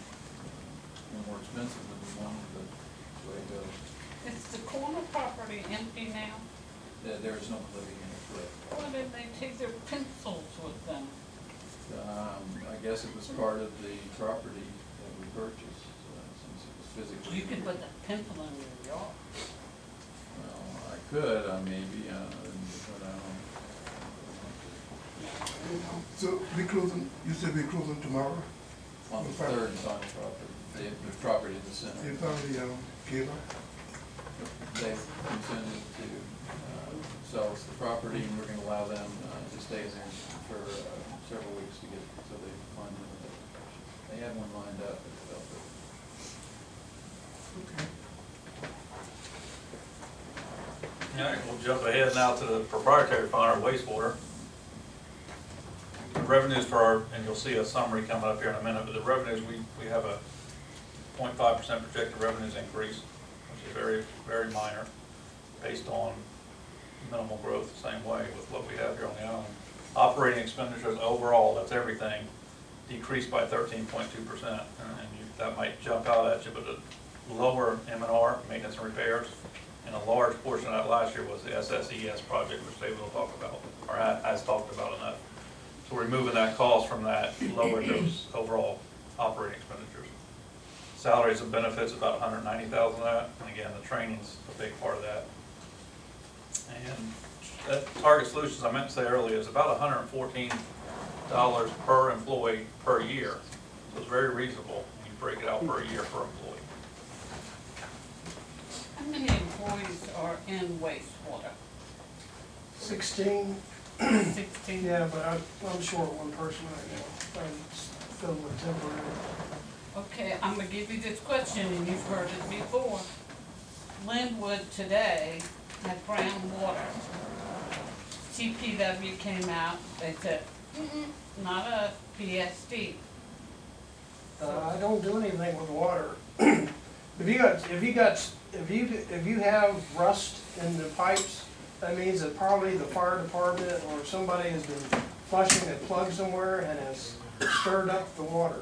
More expensive than we wanted, but that's the way it goes. Is the corner property empty now? There is no living in it, correct. Why didn't they take their pencils with them? I guess it was part of the property that we purchased, since it was physically. You could put that pencil in your yard. Well, I could, maybe, but I don't. So we closing, you said we're closing tomorrow? On the third and final property, the property in the center. You probably, gave up? They consented to sell us the property, and we're gonna allow them to stay there for several weeks to get, so they can find another. They had one lined up, but it fell through. Okay. All right, we'll jump ahead now to the proprietary fund, or wastewater. The revenues for our, and you'll see a summary coming up here in a minute, but the revenues, we have a 0.5% projected revenues increase, which is very, very minor, based on minimal growth the same way with what we have here on the island. Operating expenditures overall, that's everything, decreased by 13.2%, and that might jump out at you, but the lower M&R, maintenance and repairs, and a large portion of that last year was the SSES project, which David will talk about, or has talked about enough. So removing that cost from that lowered those overall operating expenditures. Salaries and benefits, about $190,000 of that, and again, the training's a big part of that. And that Target Solutions, I meant to say earlier, is about $114 per employee per year. So it's very reasonable when you break it out per year per employee. How many employees are in wastewater? 16, 16? yeah, but I'm short one person right now. I'm filling with temporary. Okay, I'm gonna give you this question, and you've heard it before. Linwood today had groundwater. CPW came out, they said, not us, PSD. I don't do anything with water. If you have rust in the pipes, that means that probably the fire department or somebody has been flushing a plug somewhere and has stirred up the water.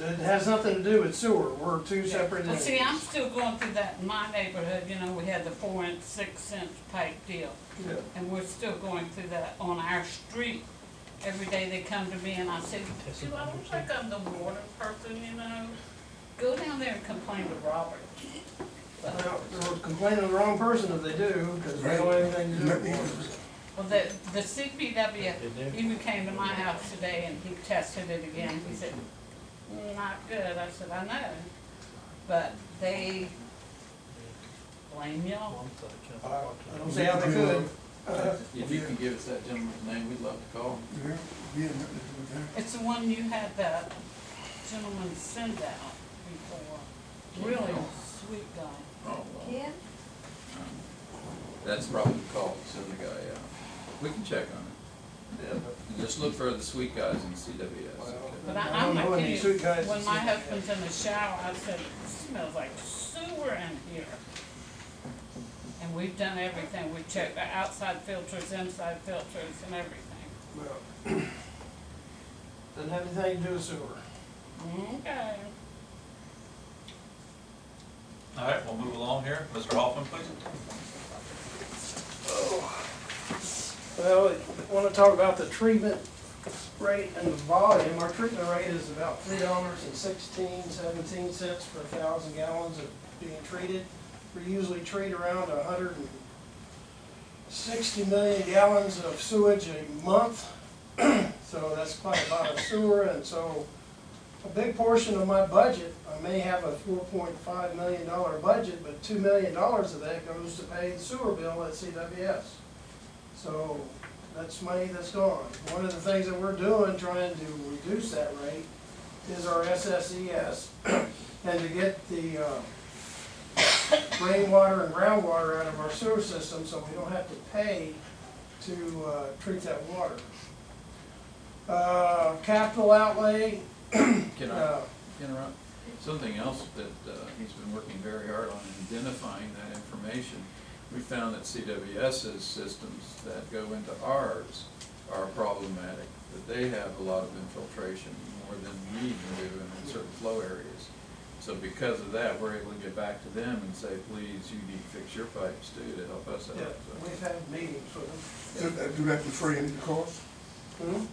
It has nothing to do with sewer. We're two separate Well, entities. see, I'm still going through that in my neighborhood, you know, we had the 4-inch, 6-inch pipe deal. Yeah. And we're still going through that on our street. Every day they come to me and I say, "Dude, I don't think I'm the water person, you know. Go down there and complain to Robert." Well, they're complaining to the wrong person if they do, because they don't have anything to do with water. Well, the CPW even came to my house today and he tested it again. He said, not good. I said, I know. But they blame y'all. I don't see how they could. If you can give us that gentleman's name, we'd love to call him. Yeah, nothing to do with that. It's the one you had that gentleman send out before. Really sweet guy. Oh, well, Ken? that's probably the call, send the guy out. We can check on it. Yeah, but And just look for the sweet guys in CWS. Well, okay? But I I'm don't not know any kidding. sweet guys When that my see- husband's in the shower, I said, it smells like sewer in here. And we've done everything. We checked the outside filters, inside filters, and everything. well, doesn't have anything to do with sewer. Okay. All right, we'll move along here. Mr. Hoffman, please. Well, I want to talk about the treatment rate and the volume. Our treatment rate is about $3.17 per 1,000 gallons of being treated. We usually treat around 160 million gallons of sewage a month. So that's quite a lot of sewer, and so a big portion of my budget, I may have a $4.5 million budget, but $2 million of that goes to pay the sewer bill at CWS. So that's money that's gone. One of the things that we're doing, trying to reduce that rate, is our SSES. And to get the rainwater and groundwater out of our sewer system, so we don't have to pay to treat that water. Capital outlay. Can I interrupt? Something else that he's been working very hard on in identifying that information. We found that CWS's systems that go into ours are problematic, that they have a lot of infiltration, more than we even do in certain flow areas. So because of that, we're able to get back to them and say, please, you need to fix your pipes too, to help us out. Yeah, So- we've had meetings with them. Do that defray any cost? Hmm?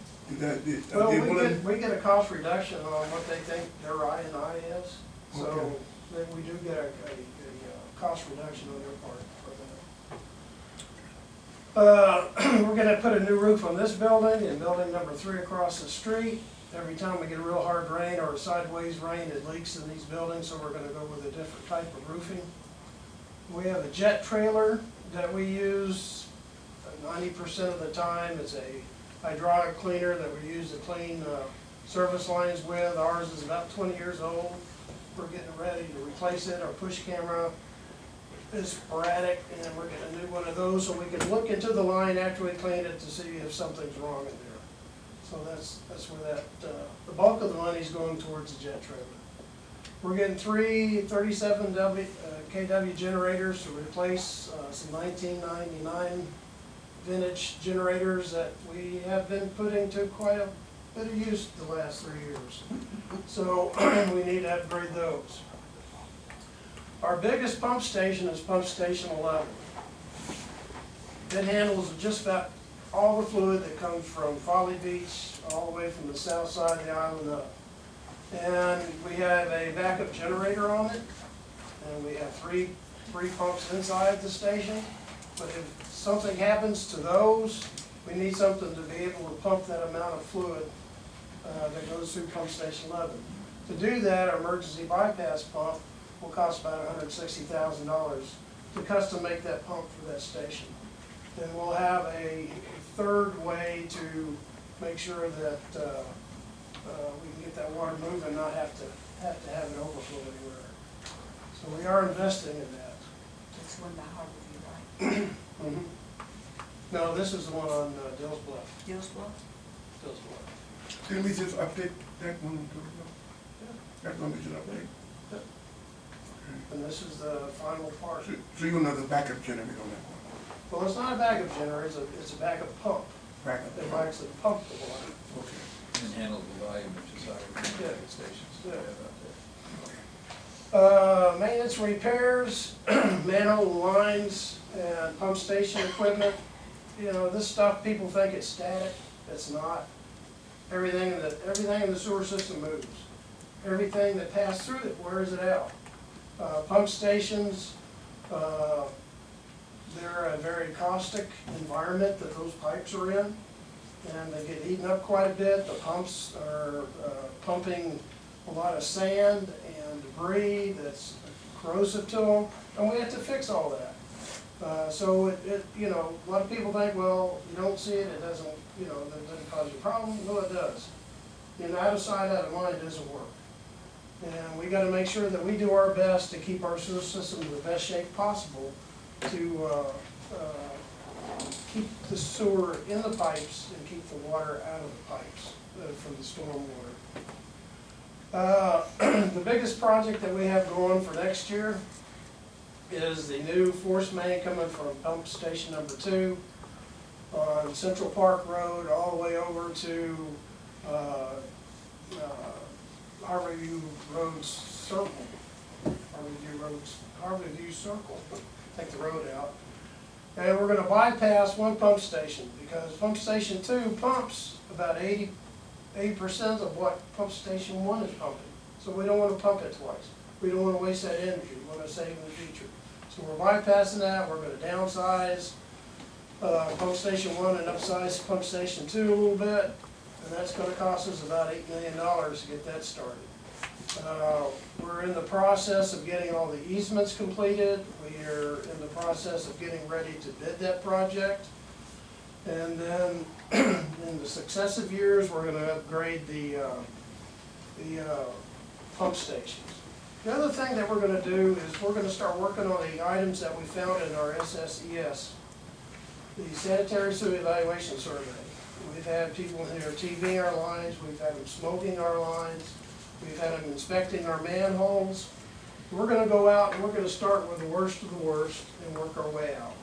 Are they Well, willing? we get a cost reduction on what they think their I&I is, so Okay. then we do get a cost reduction on their part for that. We're gonna put a new roof on this building and building number 3 across the street. Every time we get a real hard rain or a sideways rain, it leaks in these buildings, so we're gonna go with a different type of roofing. We have a jet trailer that we use 90% of the time. It's a hydraulic cleaner that we use to clean service lines with. Ours is about 20 years old. We're getting ready to replace it. Our push camera is sporadic, and we're getting a new one of those so we can look into the line after we clean it to see if something's wrong in there. So that's where that, the bulk of the money's going towards the jet trailer. We're getting 3 37 kW generators to replace some 1999 vintage generators that we have been putting to quite a bit of use the last 3 years. So we need to upgrade those. Our biggest pump station is pump station 11. It handles just about all the fluid that comes from Folly Beach all the way from the south side of the island up. And we have a backup generator on it, and we have three pumps inside the station. But if something happens to those, we need something to be able to pump that amount of fluid that goes through pump station 11. To do that, our emergency bypass pump will cost about $160,000 to custom make that pump for that station. Then we'll have a third way to make sure that we can get that water moving and not have to have it overflow anywhere. So we are investing in that. That's one by Harborview, right? Mhm. No, this is the one on Dill's Bluff. Dill's Bluff? Dill's Bluff. Can we just update that one? That's gonna be just update. And this is the final part. So you're another backup generator on that one? Well, it's not a backup generator, it's a backup pump. Backup. It likes to pump the water. Okay. And handle the volume, which is higher than the big stations we Yeah. have out there. Maintenance, repairs, manhole lines, and pump station equipment. You know, this stuff, people think it's static. It's not. Everything in the sewer system moves. Everything that passes through it wears it out. Pump stations, they're a very caustic environment that those pipes are in, and they get eaten up quite a bit. The pumps are pumping a lot of sand and debris that's corrosive to them, and we have to fix all that. So you know, a lot of people think, well, you don't see it, it doesn't, you know, that doesn't cause you a problem. Well, it does. You know, out of sight, out of mind doesn't work. And we gotta make sure that we do our best to keep our sewer system in the best shape possible to keep the sewer in the pipes and keep the water out of the pipes from the storm water. The biggest project that we have going for next year is the new force main coming from pump station number 2 on Central Park Road all the way over to Harborview Road Circle. Harborview Circle, take the road out. And we're gonna bypass one pump station because pump station 2 pumps about 80% of what pump station 1 is pumping. So we don't wanna pump it twice. We don't wanna waste that energy, we wanna save in the future. So we're bypassing that, we're gonna downsize pump station 1 and upsize pump station 2 a little bit. And that's gonna cost us about $8 million to get that started. We're in the process of getting all the easements completed. We are in the process of getting ready to bid that project. And then in the successive years, we're gonna upgrade the pump stations. The other thing that we're gonna do is we're gonna start working on the items that we found in our SSES, the sanitary sewer evaluation survey. We've had people in here TVing our lines, we've had them smoking our lines, we've had them inspecting our manholes. We're gonna go out and we're gonna start with the worst of the worst and work our way out.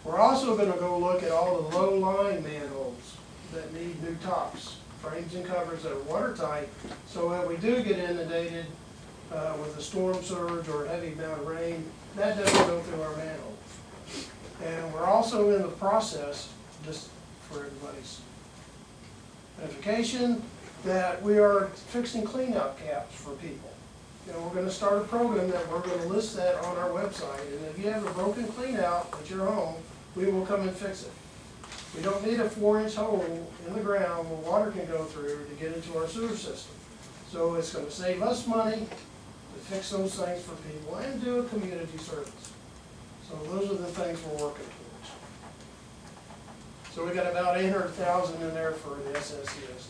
We're also gonna go look at all the low-lying manholes that need new tops, frames and covers that are watertight, so that we do get inundated with a storm surge or a heavy amount of rain, that doesn't go through our manholes. And we're also in the process, just for everybody's edification, that we are fixing cleanout caps for people. And we're gonna start a program that we're gonna list that on our website, and if you have a broken cleanout at your home, we will come and fix it. We don't need a 4-inch hole in the ground where water can go through to get into our sewer system. So it's gonna save us money to fix those things for people and do a community service. So those are the things we're working towards. So we got about 800,000 in there for the SSES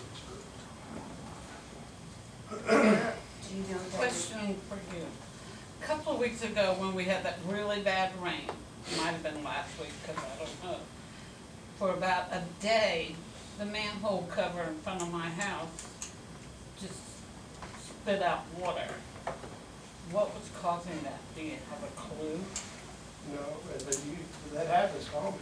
group. Do you know that? Question for you. A couple of weeks ago, when we had that really bad rain, it might have been last week, because I don't know, for about a day, the manhole cover in front of my house just spit out water. What was causing that? Do you have a clue? No, but that happens, call me.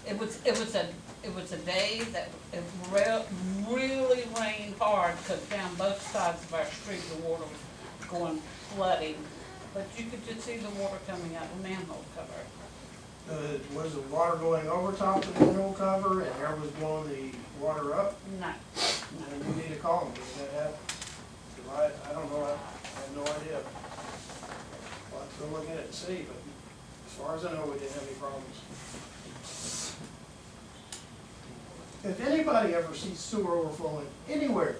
It was a day that it really rained hard, because down both sides of our street, the water was going flooding. But you could just see the water coming out the manhole cover. Was the water going over top of the manhole cover and air was blowing the water up? No. Then you need to call me if that happens. 'Cause I don't know, I have no idea. I'll have to go look at it and see, but as far as I know, we didn't have any problems. If anybody ever sees sewer overflowing anywhere,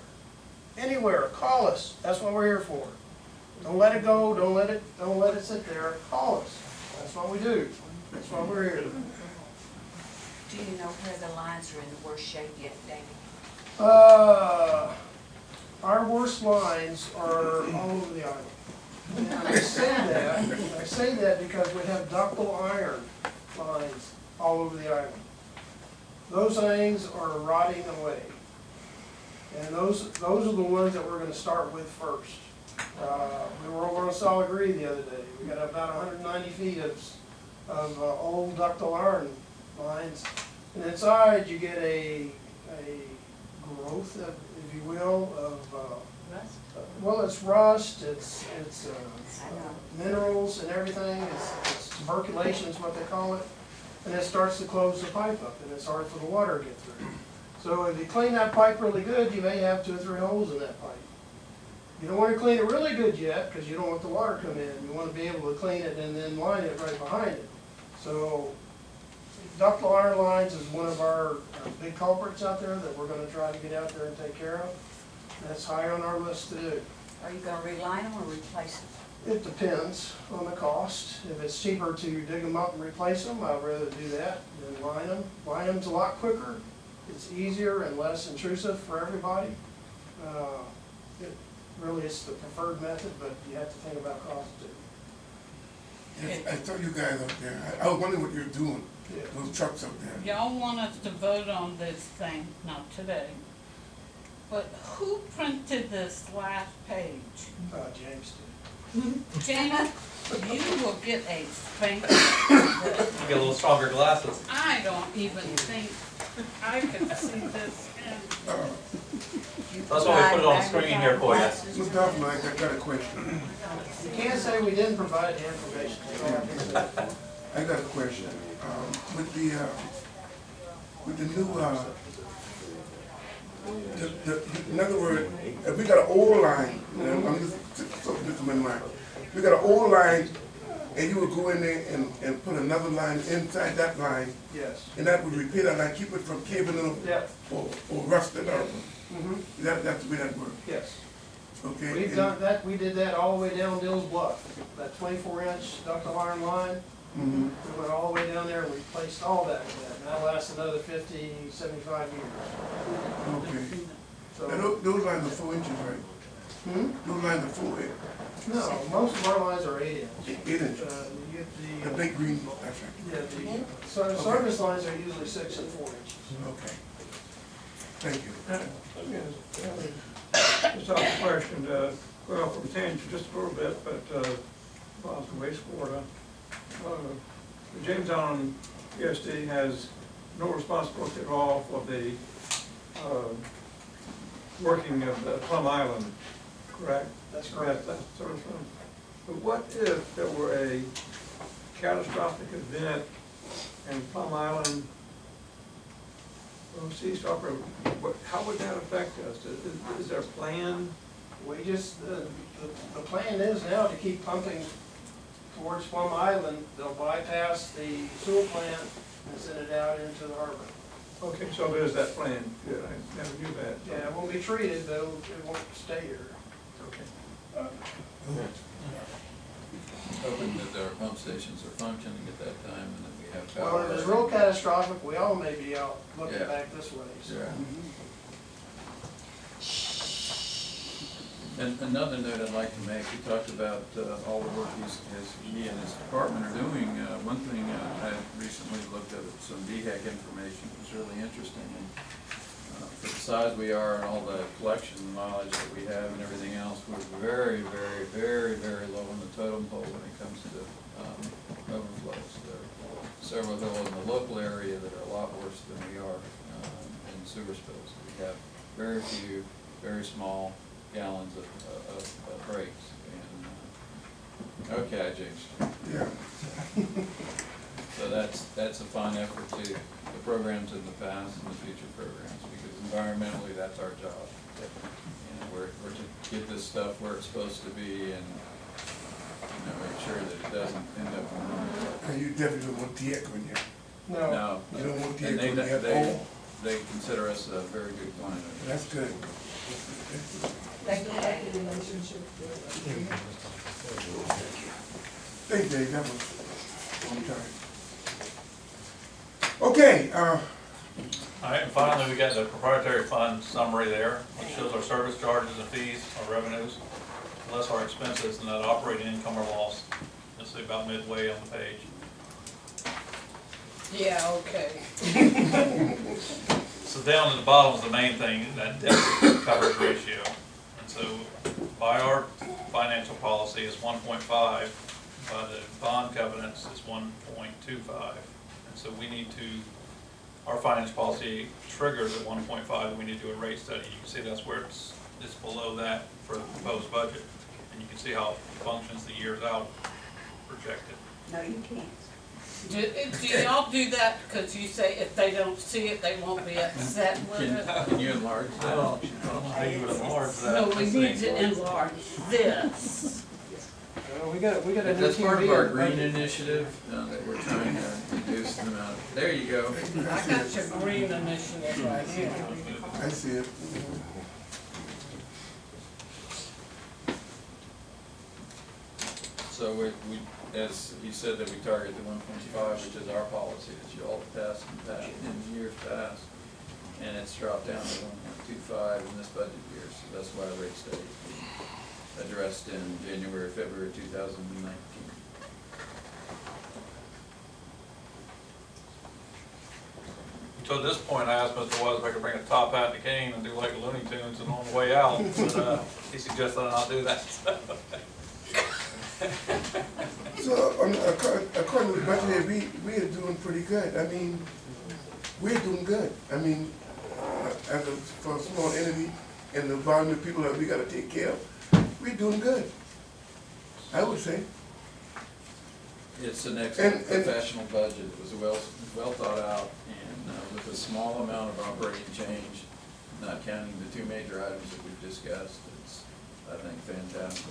call us. That's what we're here for. Don't let it go, don't let it sit there. Call us. That's what we do. That's what we're here to do. Do you know where the lines are in the worst shape yet, David? Our worst lines are all over the island. And I say that because we have ductile iron lines all over the island. Those things are rotting away. And those are the ones that we're gonna start with first. We were over on Solid Green the other day. We got about 190 feet of old ductile iron lines. And inside you get a growth, if you will, of, well, it's rust, it's minerals and everything. It's tuberculation is what they call it. And it starts to close the pipe up, and it's hard for the water to get through. So if you clean that pipe really good, you may have 2 or 3 holes in that pipe. You don't want to clean it really good yet, because you don't want the water to come in. You want to be able to clean it and then line it right behind it. So ductile iron lines is one of our big culprits out there that we're going to try to get out there and take care of. That's high on our list to do. Are you gonna reline them or replace them? It depends on the cost. If it's cheaper to dig them up and replace them, I'd rather do that than line them. Line them's a lot quicker. It's easier and less intrusive for everybody. It really is the preferred method, but you have to think about cost too. Yes, I saw you guys up there. I was wondering what you're doing, Yeah. those trucks up there. Y'all want us to vote on this thing, not today, but who printed this last page? James did. James, you will get a spanking. You get a little stronger glasses. I don't even think I could see this. That's why we put it on the screen here for you. Mr. Hoffman, I got a question. You can't say we didn't provide the information. That's all I can say. I got a question. With the new, in other words, if we got an old line, I'm just in my mind. We got an old line, and you would go in there and put another line inside that line, Yes. and that would repair that line, keep it from caving in Yeah. or rusting out. Mm-hmm. That's the way that works. Yes. Okay. We've done that, we did that all the way down Dill's Bluff, that 24-inch ductile iron line. Mm-hmm. We went all the way down there and replaced all that with that, and that lasts another 50, 75 years. Okay. So, Now, those lines are 4 inches, right? Those lines are 4 inch. No, most of our lines are 8 inch. 8 inches. You get The the, big green, that's yeah, the service lines are usually 6 and 4 inches. okay. Thank you. Again, just ask a question, go off from tangent just a little bit, but, involves the wastewater. The James Allen PSD has no responsibility at all for the, working of the Plum Island, correct? That's correct. That's sort of thing. But what if there were a catastrophic event and Plum Island ceased operating? How would that affect us? Is there a plan? We just, the plan is now to keep pumping towards Plum Island. They'll bypass the sewer plant and send it out into the harbor. Okay, so there's that plan. Good, I never knew that. Yeah, it won't be treated, but it won't stay here. Okay. Hoping that our pump stations are functioning at that time and that we have Well, power. if it's real catastrophic, we all may be out looking Yeah. back this way, so. Yeah. And another note I'd like to make, we talked about all the work he and his department are doing. One thing, I recently looked at some DHEC information, it was really interesting. And for the size we are and all the collection knowledge that we have and everything else, we're very, very, very, very low on the totem pole when it comes to overflows. There are several hills in the local area that are a lot worse than we are in sewer spills. We have very few, very small gallons of breaks. And, okay, James. Yeah. So that's a fine effort to the programs in the past and the future programs, because environmentally, that's our job. We're to get this stuff where it's supposed to be and, make sure that it doesn't end up on. And you definitely don't want DHEC on you. No. No. You don't want And DHEC on you at all. they consider us a very good client. That's good. Thank you. Thank you, Dave, that was on time. Okay, All right, and finally, we got the proprietary fund summary there, which shows our service charges and fees, our revenues, less our expenses, and that operating income or loss. You'll see about midway on the page. Yeah, okay. So down at the bottom is the main thing, that debt coverage ratio. And so by our financial policy is 1.5, by the bond covenants is 1.25. And so we need to, our financial policy triggers at 1.5, we need to do a rate study. You can see that's where it's below that for the proposed budget. And you can see how it functions the years out projected. No, you can't. Do y'all do that because you say if they don't see it, they won't be upset with it? Can you enlarge that? I don't think you would enlarge that. No, we need to enlarge this. We got a new That's part of TV our in the green budget. initiative that we're trying to reduce the amount. There you go. I got your green initiative right here. I see it. So we, as he said, that we target the 1.5, which is our policy that you all passed in years past. And it's dropped down to 1.25 in this budget year, so that's why the rate study is being addressed in January, February 2019. So at this point, I asked Mr. West if I could bring a top hat and a cane and do like Looney Tunes and on the way out, but he suggested I not do that. So, according to the budget here, we are doing pretty good. I mean, we're doing good. I mean, for a small entity and the volume of people that we gotta take care of, we're doing good. I would say. It's an excellent And- professional budget. It was well thought out, and with a small amount of operating change, not counting the two major items that we've discussed, it's, I think, fantastic.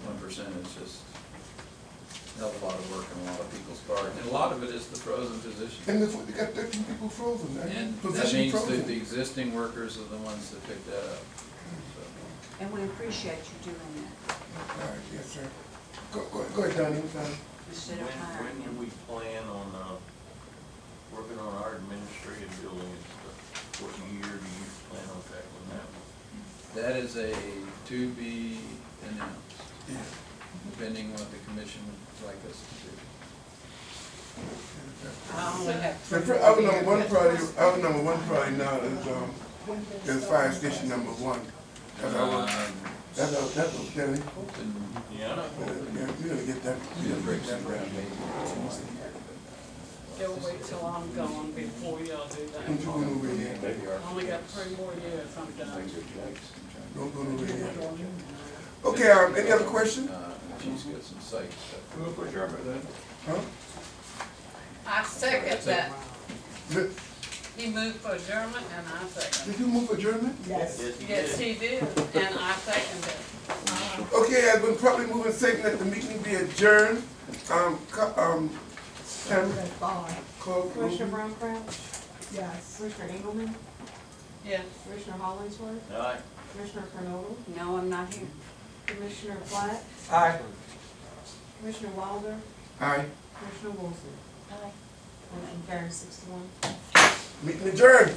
1% is just a hell of a lot of work on a lot of people's part, and a lot of it is the frozen position. And we got 13 people frozen, man. And that Position means that frozen. the existing workers are the ones that pick that up. And we appreciate you doing that, All right, yes, sir. Go ahead, Donnie, I'm sorry. instead of When hiring do them. we plan on, working on our administrative building and stuff? What year do you plan on tackling that? That is a to be announced, Yeah. depending on what the commission would like us to do. I only have The three our more number one years. priority, our number one priority now is fire station number one. That's our, that's our, Denny. Yeah. Yeah, you're gonna get that, you're gonna break that down. You'll wait till I'm gone before y'all do that. Don't you go nowhere yet. I only got 3 more years, I'm done. Don't go nowhere yet. Okay, any other question? She's got some site stuff. Move for adjournment then. Huh? I second that. Did He moved for adjournment and I second. you move adjournment? Yes. Yes, he did, and I second it. Okay, I've been probably moving second that the meeting be adjourned. Tamara, That's fine. call. Commissioner Brown Crouch, Yes. Commissioner Engelmann, Yes. Commissioner Hollingsworth, All right. Commissioner Carnottle, No, I'm not here. Commissioner Platt, Aye. Commissioner Wilder, Aye. Commissioner Wilson. Aye. Motion carries 6 to 1. Meeting adjourned.